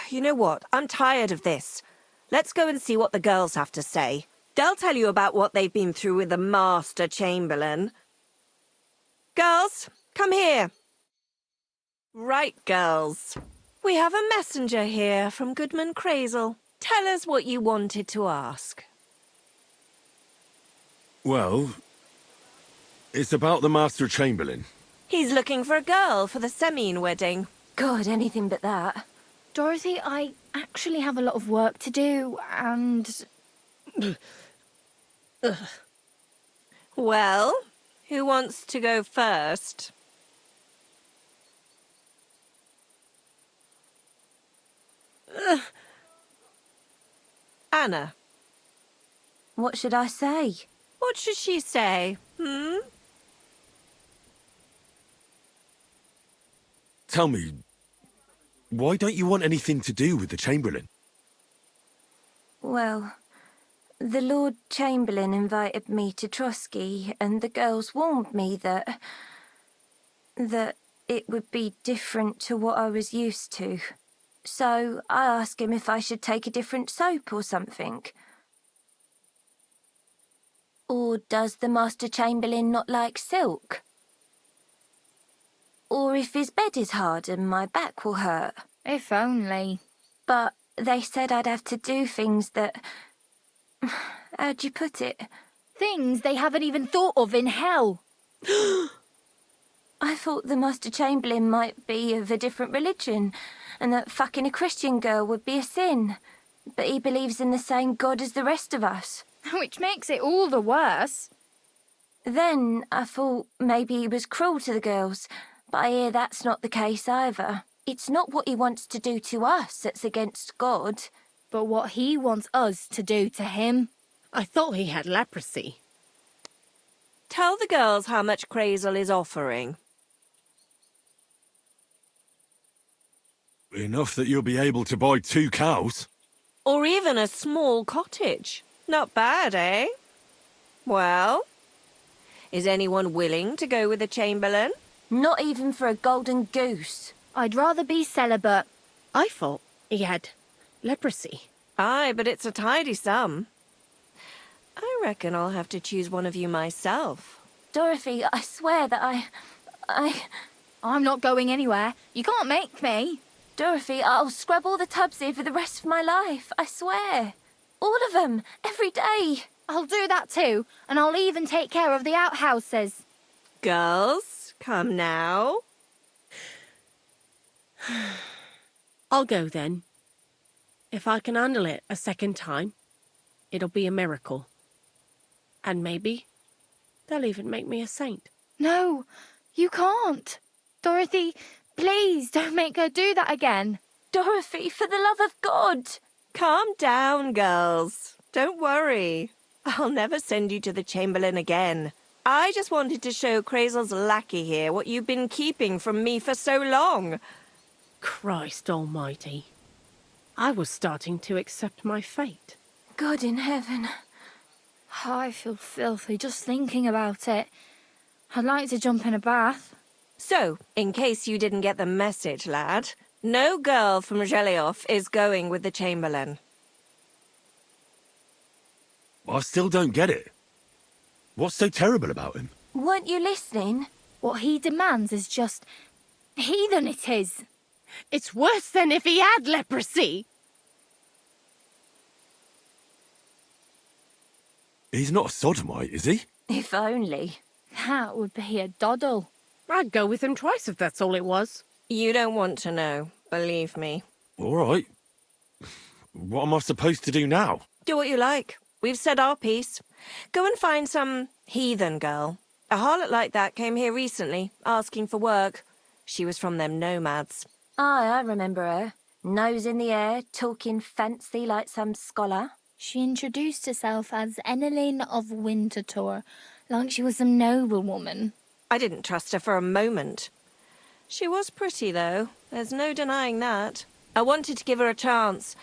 You know what? I'm tired of this. Let's go and see what the girls have to say. They'll tell you about what they've been through with the Master Chamberlain. Girls, come here. Right, girls. We have a messenger here from Goodman Kreyzl. Tell us what you wanted to ask. Well, it's about the Master Chamberlain. He's looking for a girl for the Samine wedding. God, anything but that. Dorothy, I actually have a lot of work to do, and... Well, who wants to go first? Anna. What should I say? What should she say, Tell me, why don't you want anything to do with the Chamberlain? Well, the Lord Chamberlain invited me to Troskey, and the girls warned me that it would be different to what I was used to. So I asked him if I should take a different soap or something. Or does the Master Chamberlain not like silk? Or if his bed is hard and my back will hurt. If only. But they said I'd have to do things that... How'd you put it? Things they haven't even thought of in hell. I thought the Master Chamberlain might be of a different religion, and that fucking a Christian girl would be a sin. But he believes in the same God as the rest of us. Which makes it all the worse. Then I thought maybe he was cruel to the girls, but I hear that's not the case either. It's not what he wants to do to us that's against God, but what he wants us to do to him. I thought he had leprosy. Tell the girls how much Kreyzl is offering. Enough that you'll be able to buy 2 cows. Or even a small cottage. Not bad, eh? Well, is anyone willing to go with the Chamberlain? Not even for a golden goose. I'd rather be celibate. I thought he had leprosy. Aye, but it's a tidy sum. I reckon I'll have to choose one of you myself. Dorothy, I swear that I'm not going anywhere. You can't make me. Dorothy, I'll scrub all the tubs here for the rest of my life. I swear. All of them. Every day. I'll do that too. And I'll even take care of the outhouses. Girls, come now. I'll go then. If I can handle it a second time, it'll be a miracle. And maybe they'll even make me a saint. No, you can't. Dorothy, please don't make her do that again. Dorothy, for the love of God. Calm down, girls. Don't worry. I'll never send you to the Chamberlain again. I just wanted to show Kreyzl's lackey here what you've been keeping from me for so long. Christ almighty. I was starting to accept my fate. God in heaven. I feel filthy just thinking about it. I'd like to jump in a bath. So, in case you didn't get the message, lad, no girl from Zhelejov is going with the Chamberlain. I still don't get it. What's so terrible about him? Weren't you listening? What he demands is just heathen it is. It's worse than if he had leprosy. He's not a sodomite, is he? If only. That would be a doddle. I'd go with him twice if that's all it was. You don't want to know, believe me. All right. What am I supposed to do now? Do what you like. We've said our piece. Go and find some heathen girl. A harlot like that came here recently, asking for work. She was from them nomads. Aye, I remember her. Nose in the air, talking fancy like some scholar. She introduced herself as Enneleyn of Winterthur, like she was some noblewoman. I didn't trust her for a moment. She was pretty, though. There's no denying that. I wanted to give her a chance,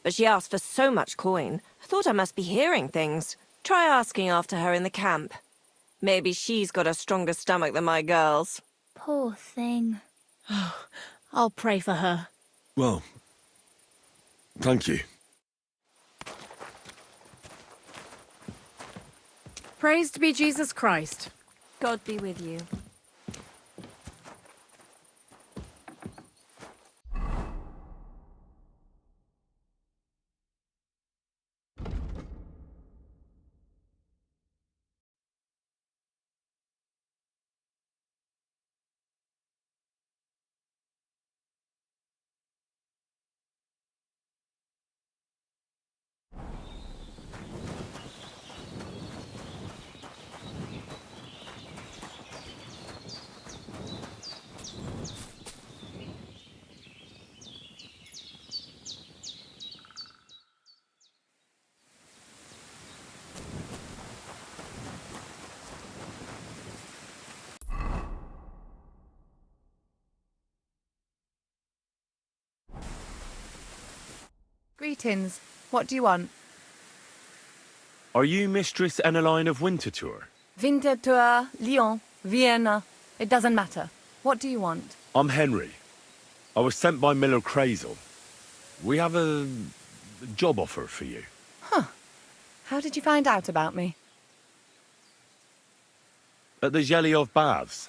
but she asked for so much coin. I thought I must be hearing things. Try asking after her in the camp. Maybe she's got a stronger stomach than my girls. Poor thing. I'll pray for her. Well, thank you. Praised be Jesus Christ. God be with you. Greetings. What do you want? Are you Mistress Enneleyn of Winterthur? Winterthur, Lyon, Vienna. It doesn't matter. What do you want? I'm Henry. I was sent by Miller Kreyzl. We have a job offer for you. Huh. How did you find out about me? At the Zhelejov baths.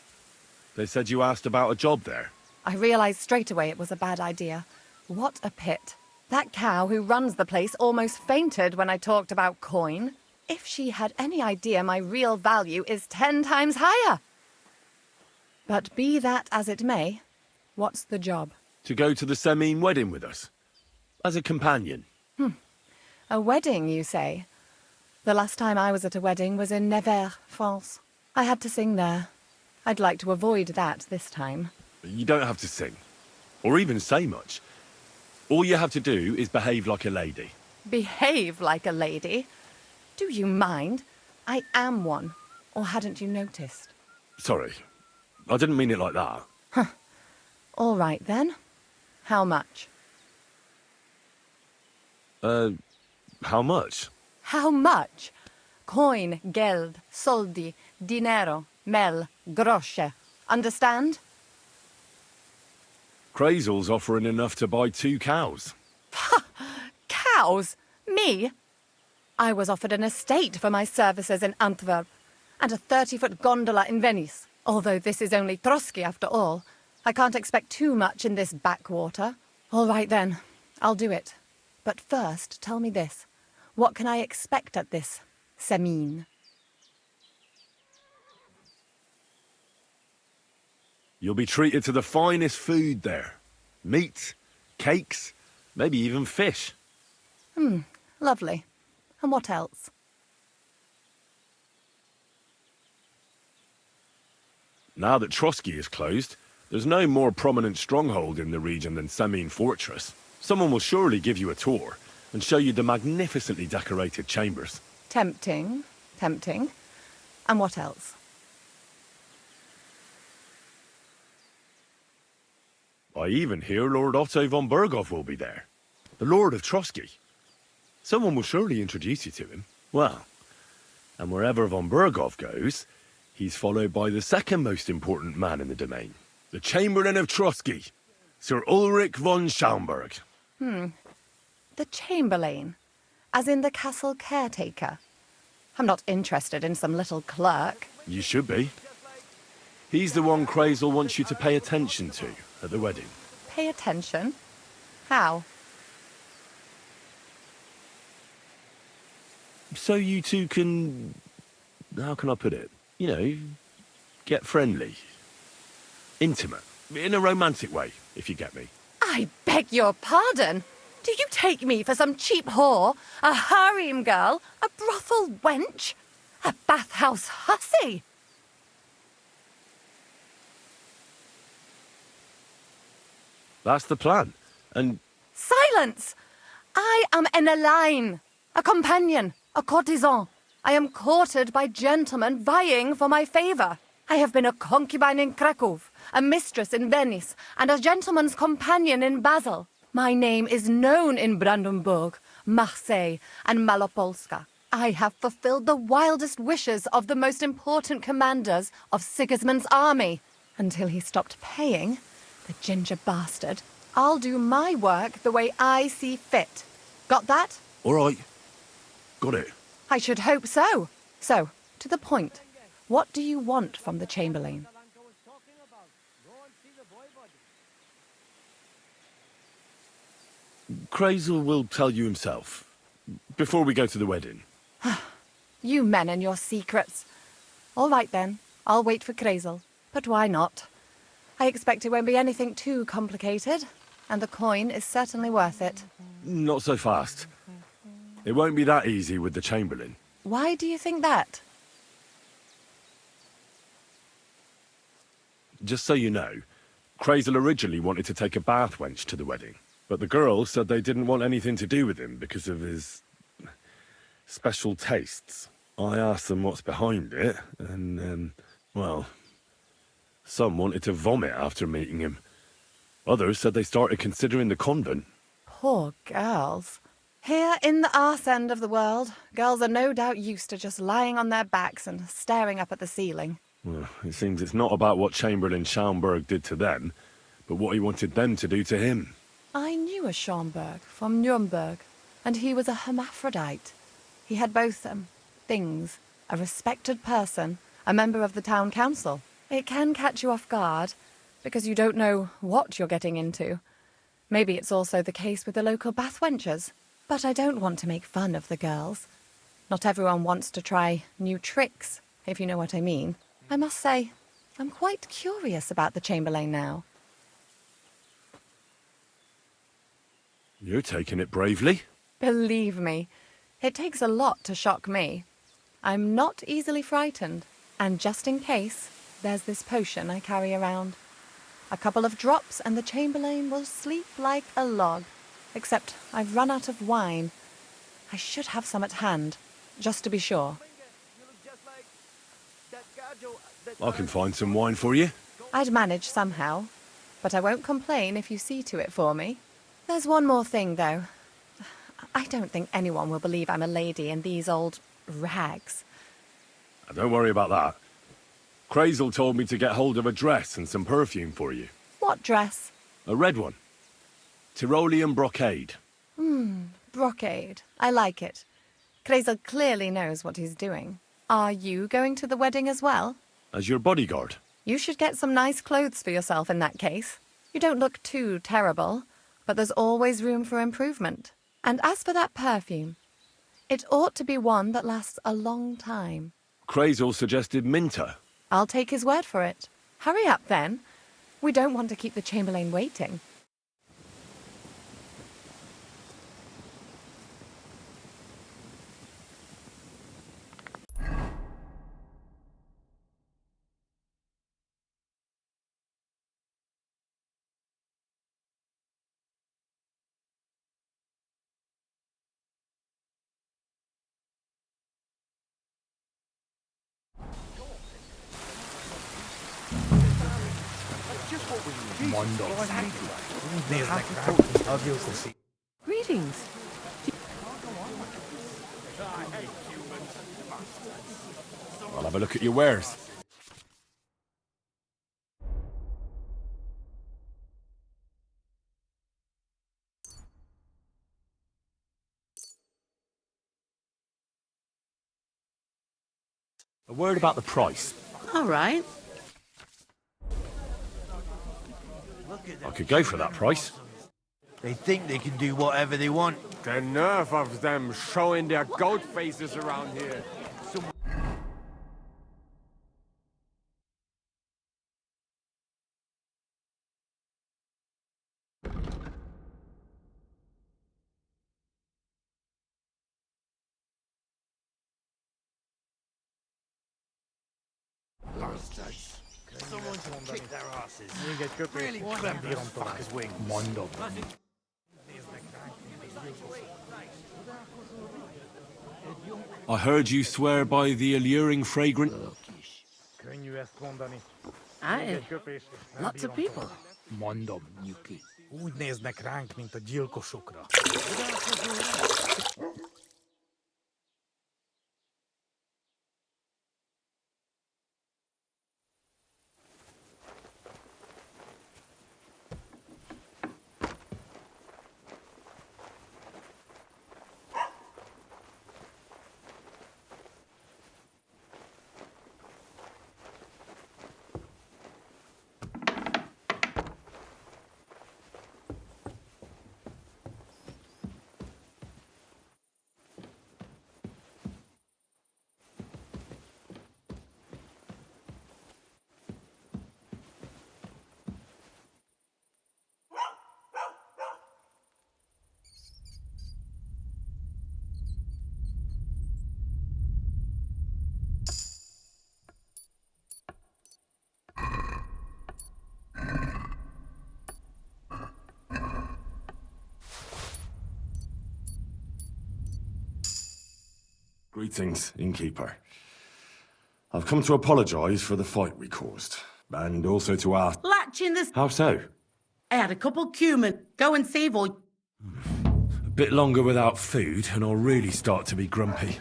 They said you asked about a job there. I realized straight away it was a bad idea. What a pit. That cow who runs the place almost fainted when I talked about coin. If she had any idea my real value is 10 times higher. But be that as it may, what's the job? To go to the Semine wedding with us. As a companion. A wedding, you say? The last time I was at a wedding was in Nevers, France. I had to sing there. I'd like to avoid that this time. You don't have to sing. Or even say much. All you have to do is behave like a lady. Behave like a lady? Do you mind? I am one. Or hadn't you noticed? Sorry. I didn't mean it like that. All right, then. How much? How much? How much? Coin, geld, soldi, dinero, mel, grosze. Understand? Kreyzl's offering enough to buy 2 cows. Cows? Me? I was offered an estate for my services in Antwerp, and a 30-foot gondola in Venice. Although this is only Troski after all, I can't expect too much in this backwater. All right then, I'll do it. But first, tell me this. What can I expect at this Semine? You'll be treated to the finest food there. Meat, cakes, maybe even fish. Lovely. And what else? Now that Troski is closed, there's no more prominent stronghold in the region than Semine Fortress. Someone will surely give you a tour and show you the magnificently decorated chambers. Tempting. Tempting. And what else? I even hear Lord Otto von Berghoff will be there, the Lord of Troski. Someone will surely introduce you to him. Well, and wherever von Berghoff goes, he's followed by the second most important man in the domain, the Chamberlain of Troski, Sir Ulrich von Schaumburg. The Chamberlain, as in the castle caretaker. I'm not interested in some little clerk. You should be. He's the one Kreyzl wants you to pay attention to at the wedding. Pay attention? How? So you two can... how can I put it? You know, get friendly. Intimate. In a romantic way, if you get me. I beg your pardon. Do you take me for some cheap whore? A harem girl? A brothel wench? A bathhouse hussy? That's the plan. And... Silence! I am Enneleyn, a companion, a courtesan. I am courted by gentlemen vying for my favor. I have been a concubine in Krakow, a mistress in Venice, and a gentleman's companion in Basel. My name is known in Brandenburg, Marseille, and Malopolska. I have fulfilled the wildest wishes of the most important commanders of Sigismund's army. Until he stopped paying, the ginger bastard, I'll do my work the way I see fit. Got that? All right. Got it. I should hope so. So, to the point. What do you want from the Chamberlain? Kreyzl will tell you himself. Before we go to the wedding. You men and your secrets. All right then, I'll wait for Kreyzl. But why not? I expect it won't be anything too complicated, and the coin is certainly worth it. Not so fast. It won't be that easy with the Chamberlain. Why do you think that? Just so you know, Kreyzl originally wanted to take a bath wench to the wedding, but the girls said they didn't want anything to do with him because of his special tastes. I asked them what's behind it, and, well, some wanted to vomit after meeting him. Others said they started considering the convent. Poor girls. Here in the arse end of the world, girls are no doubt used to just lying on their backs and staring up at the ceiling. Well, it seems it's not about what Chamberlain Schaumburg did to them, but what he wanted them to do to him. I knew a Schaumburg from Nuremberg, and he was a hermaphrodite. He had both, things. A respected person, a member of the town council. It can catch you off guard, because you don't know what you're getting into. Maybe it's also the case with the local bathwenchers. But I don't want to make fun of the girls. Not everyone wants to try new tricks, if you know what I mean. I must say, I'm quite curious about the Chamberlain now. You're taking it bravely. Believe me, it takes a lot to shock me. I'm not easily frightened, and just in case, there's this potion I carry around. A couple of drops and the Chamberlain will sleep like a log. Except I've run out of wine. I should have some at hand, just to be sure. I can find some wine for you. I'd manage somehow, but I won't complain if you see to it for me. There's one more thing, though. I don't think anyone will believe I'm a lady in these old rags. Don't worry about that. Kreyzl told me to get hold of a dress and some perfume for you. What dress? A red one. Tyrolean brocade. Brocade. I like it. Kreyzl clearly knows what he's doing. Are you going to the wedding as well? As your bodyguard. You should get some nice clothes for yourself in that case. You don't look too terrible, but there's always room for improvement. And as for that perfume, it ought to be one that lasts a long time. Kreyzl suggested Mintha. I'll take his word for it. Hurry up, then. We don't want to keep the Chamberlain waiting. Greetings. I'll have a look at your wares. A word about the price. All right. I could go for that price. They think they can do whatever they want. The nerve of them showing their goat faces around here. Bastards. Someone should kick their asses. Really clamp these fuckers' wings. I heard you swear by the alluring fragrant... Aye. Lots of people. Mondom, Nyuki. Úgy néznek ránk, mint a gyilkosokra. Greetings, innkeeper. I've come to apologise for the fight we caused, and also to ask... Latching this. How so? I had a couple cumin. Go and save all. A bit longer without food, and I'll really start to be grumpy.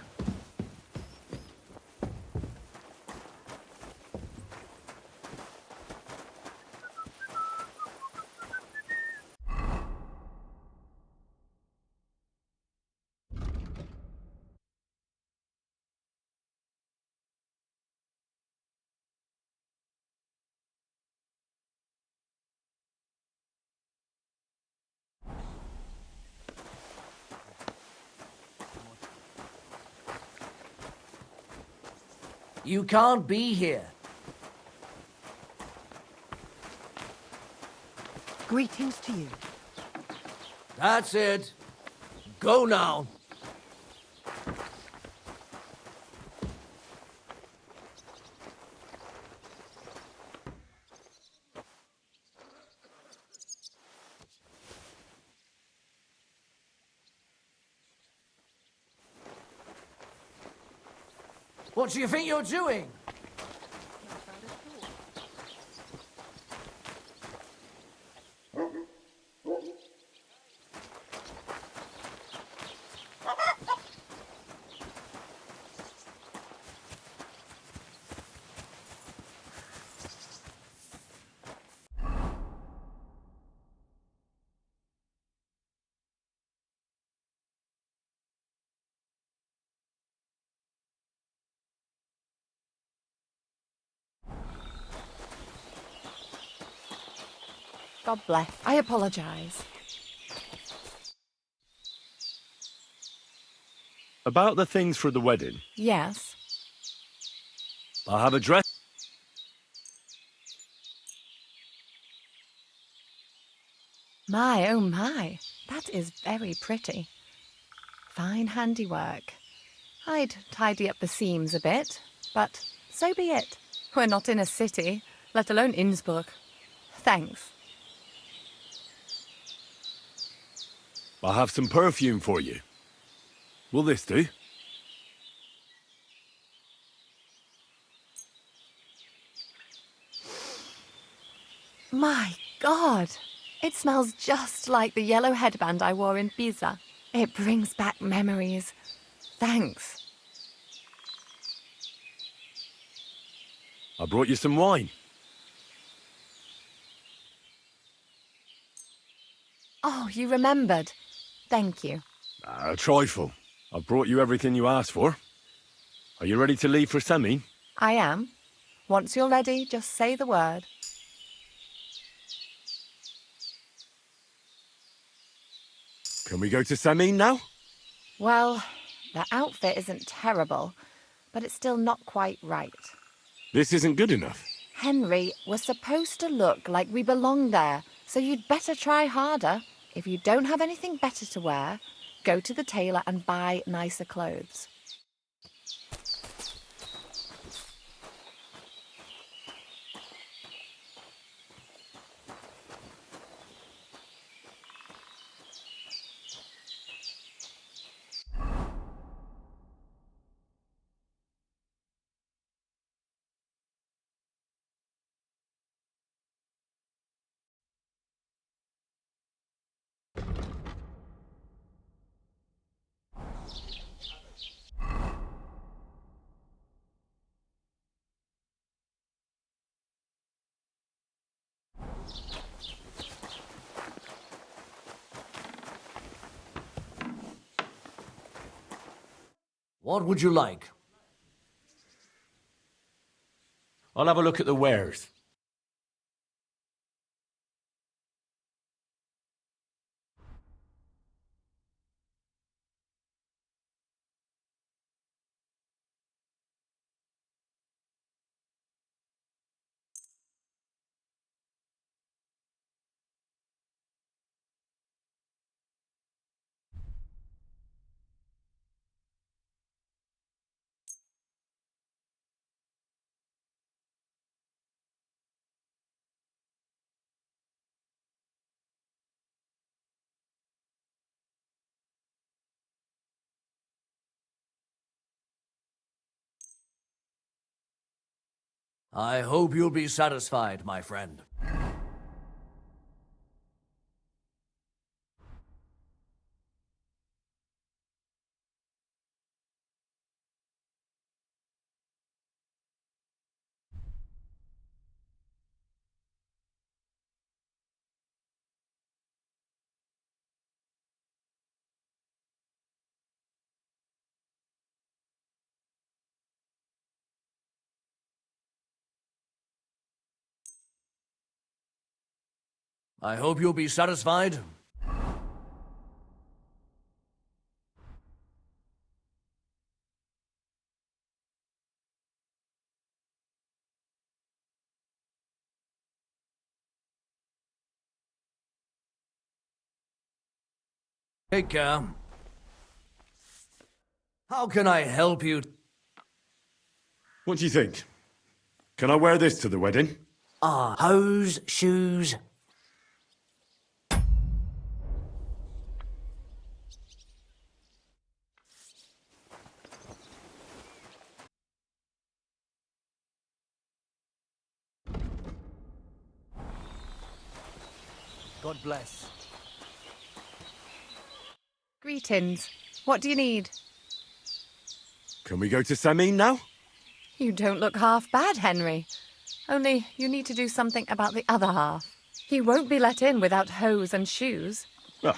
You can't be here. Greetings to you. That's it. Go now. What do you think you're doing? God bless. I apologize. About the things for the wedding, Yes. I have a dress... My, oh my. That is very pretty. Fine handiwork. I'd tidy up the seams a bit, but so be it. We're not in a city, let alone Innsbruck. Thanks. I have some perfume for you. Will this do? My God! It smells just like the yellow headband I wore in Pisa. It brings back memories. Thanks. I brought you some wine. Oh, you remembered. Thank you. A trifle. I brought you everything you asked for. Are you ready to leave for Semi? I am. Once you're ready, just say the word. Can we go to Samin now? Well, the outfit isn't terrible, but it's still not quite right. This isn't good enough. Henry, we're supposed to look like we belong there, so you'd better try harder. If you don't have anything better to wear, go to the tailor and buy nicer clothes. What would you like? I'll have a look at the wares. I hope you'll be satisfied, my friend. I hope you'll be satisfied. Take care. How can I help you? What do you think? Can I wear this to the wedding? Hose, shoes. God bless. Greetings. What do you need? Can we go to Samin now? You don't look half bad, Henry. Only you need to do something about the other half. He won't be let in without hose and shoes. Well,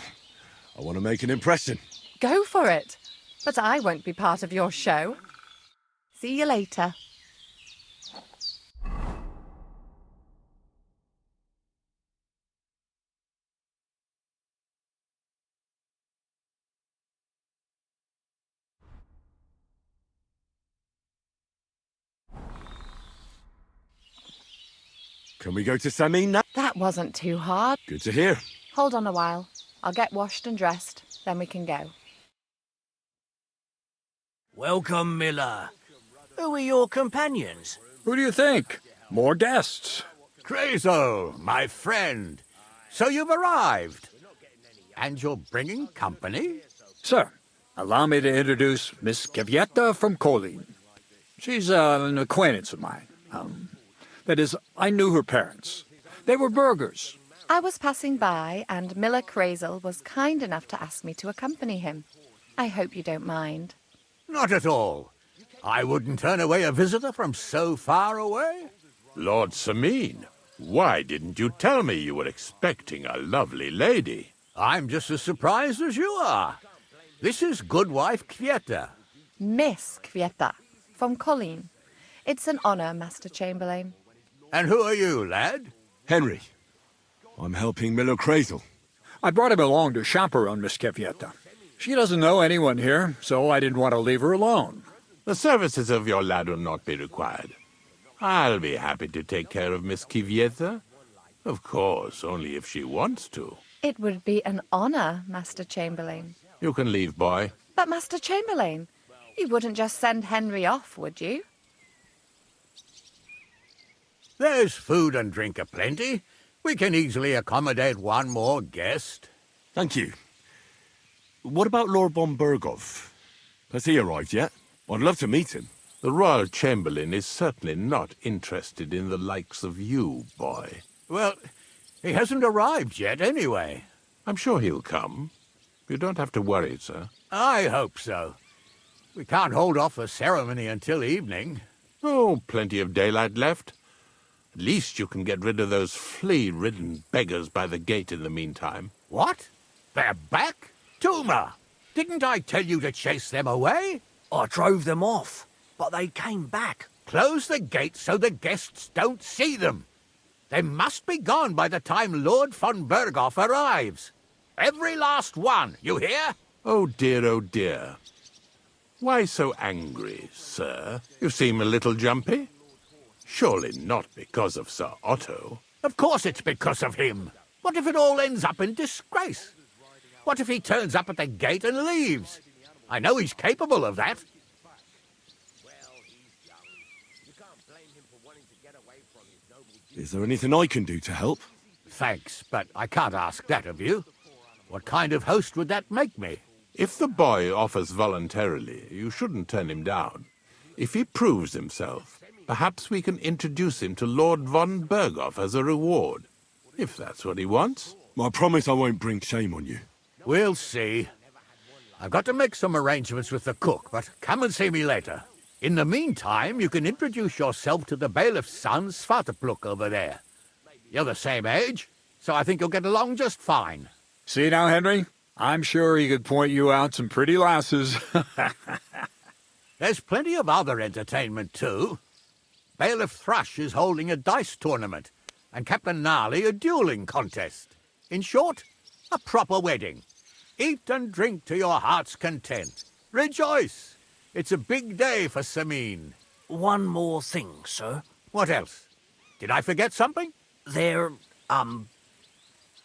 I want to make an impression. Go for it. But I won't be part of your show. See you later. Can we go to Samin now? That wasn't too hard. Good to hear. Hold on a while. I'll get washed and dressed, then we can go. Welcome, Miller. Who are your companions? Who do you think? More guests. Kreyzl, my friend. So you've arrived. And you're bringing company? Sir, allow me to introduce Miss Kvieta from Kolin. She's an acquaintance of mine. That is, I knew her parents. They were burghers. I was passing by, and Miller Kreyzl was kind enough to ask me to accompany him. I hope you don't mind. Not at all. I wouldn't turn away a visitor from so far away. Lord Samin, why didn't you tell me you were expecting a lovely lady? I'm just as surprised as you are. This is good wife Kvieta. Miss Kvieta, from Kolin. It's an honor, Master Chamberlain. And who are you, lad? Henry. I'm helping Miller Kreyzl. I brought him along to chaperone Miss Kievieta. She doesn't know anyone here, so I didn't want to leave her alone. The services of your lad will not be required. I'll be happy to take care of Miss Kievieta. Of course, only if she wants to. It would be an honor, Master Chamberlain. You can leave, boy. But, Master Chamberlain, you wouldn't just send Henry off, would you? There's food and drink aplenty. We can easily accommodate one more guest. Thank you. What about Lord von Berghoff? Has he arrived yet? I'd love to meet him. The Royal Chamberlain is certainly not interested in the likes of you, boy. Well, he hasn't arrived yet anyway. I'm sure he'll come. You don't have to worry, sir. I hope so. We can't hold off the ceremony until evening. Oh, plenty of daylight left. At least you can get rid of those flea-ridden beggars by the gate in the meantime. What? They're back? Tuma! Didn't I tell you to chase them away? I drove them off, but they came back. Close the gate so the guests don't see them. They must be gone by the time Lord von Berghoff arrives. Every last one, you hear? Oh dear, oh dear. Why so angry, sir? You seem a little jumpy. Surely not because of Sir Otto. Of course it's because of him. What if it all ends up in disgrace? What if he turns up at the gate and leaves? I know he's capable of that. Is there anything I can do to help? Thanks, but I can't ask that of you. What kind of host would that make me? If the boy offers voluntarily, you shouldn't turn him down. If he proves himself, perhaps we can introduce him to Lord von Berghoff as a reward, if that's what he wants. I promise I won't bring shame on you. We'll see. I've got to make some arrangements with the cook, but come and see me later. In the meantime, you can introduce yourself to the bailiff's son, Svartepluk, over there. You're the same age, so I think you'll get along just fine. See now, Henry? I'm sure he could point you out some pretty lasses. There's plenty of other entertainment, too. Bailiff Thrush is holding a dice tournament, and Captain Gnarly a dueling contest. In short, a proper wedding. Eat and drink to your heart's content. Rejoice! It's a big day for Sameen. One more thing, sir. What else? Did I forget something? They're,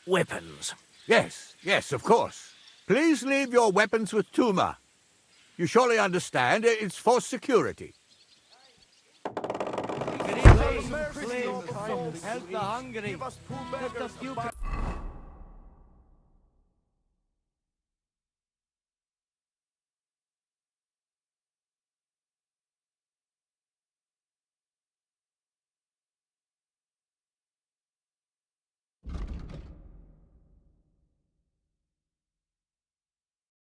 weapons. Yes, of course. Please leave your weapons with Tuma. You surely understand it's for security. Help the hungry.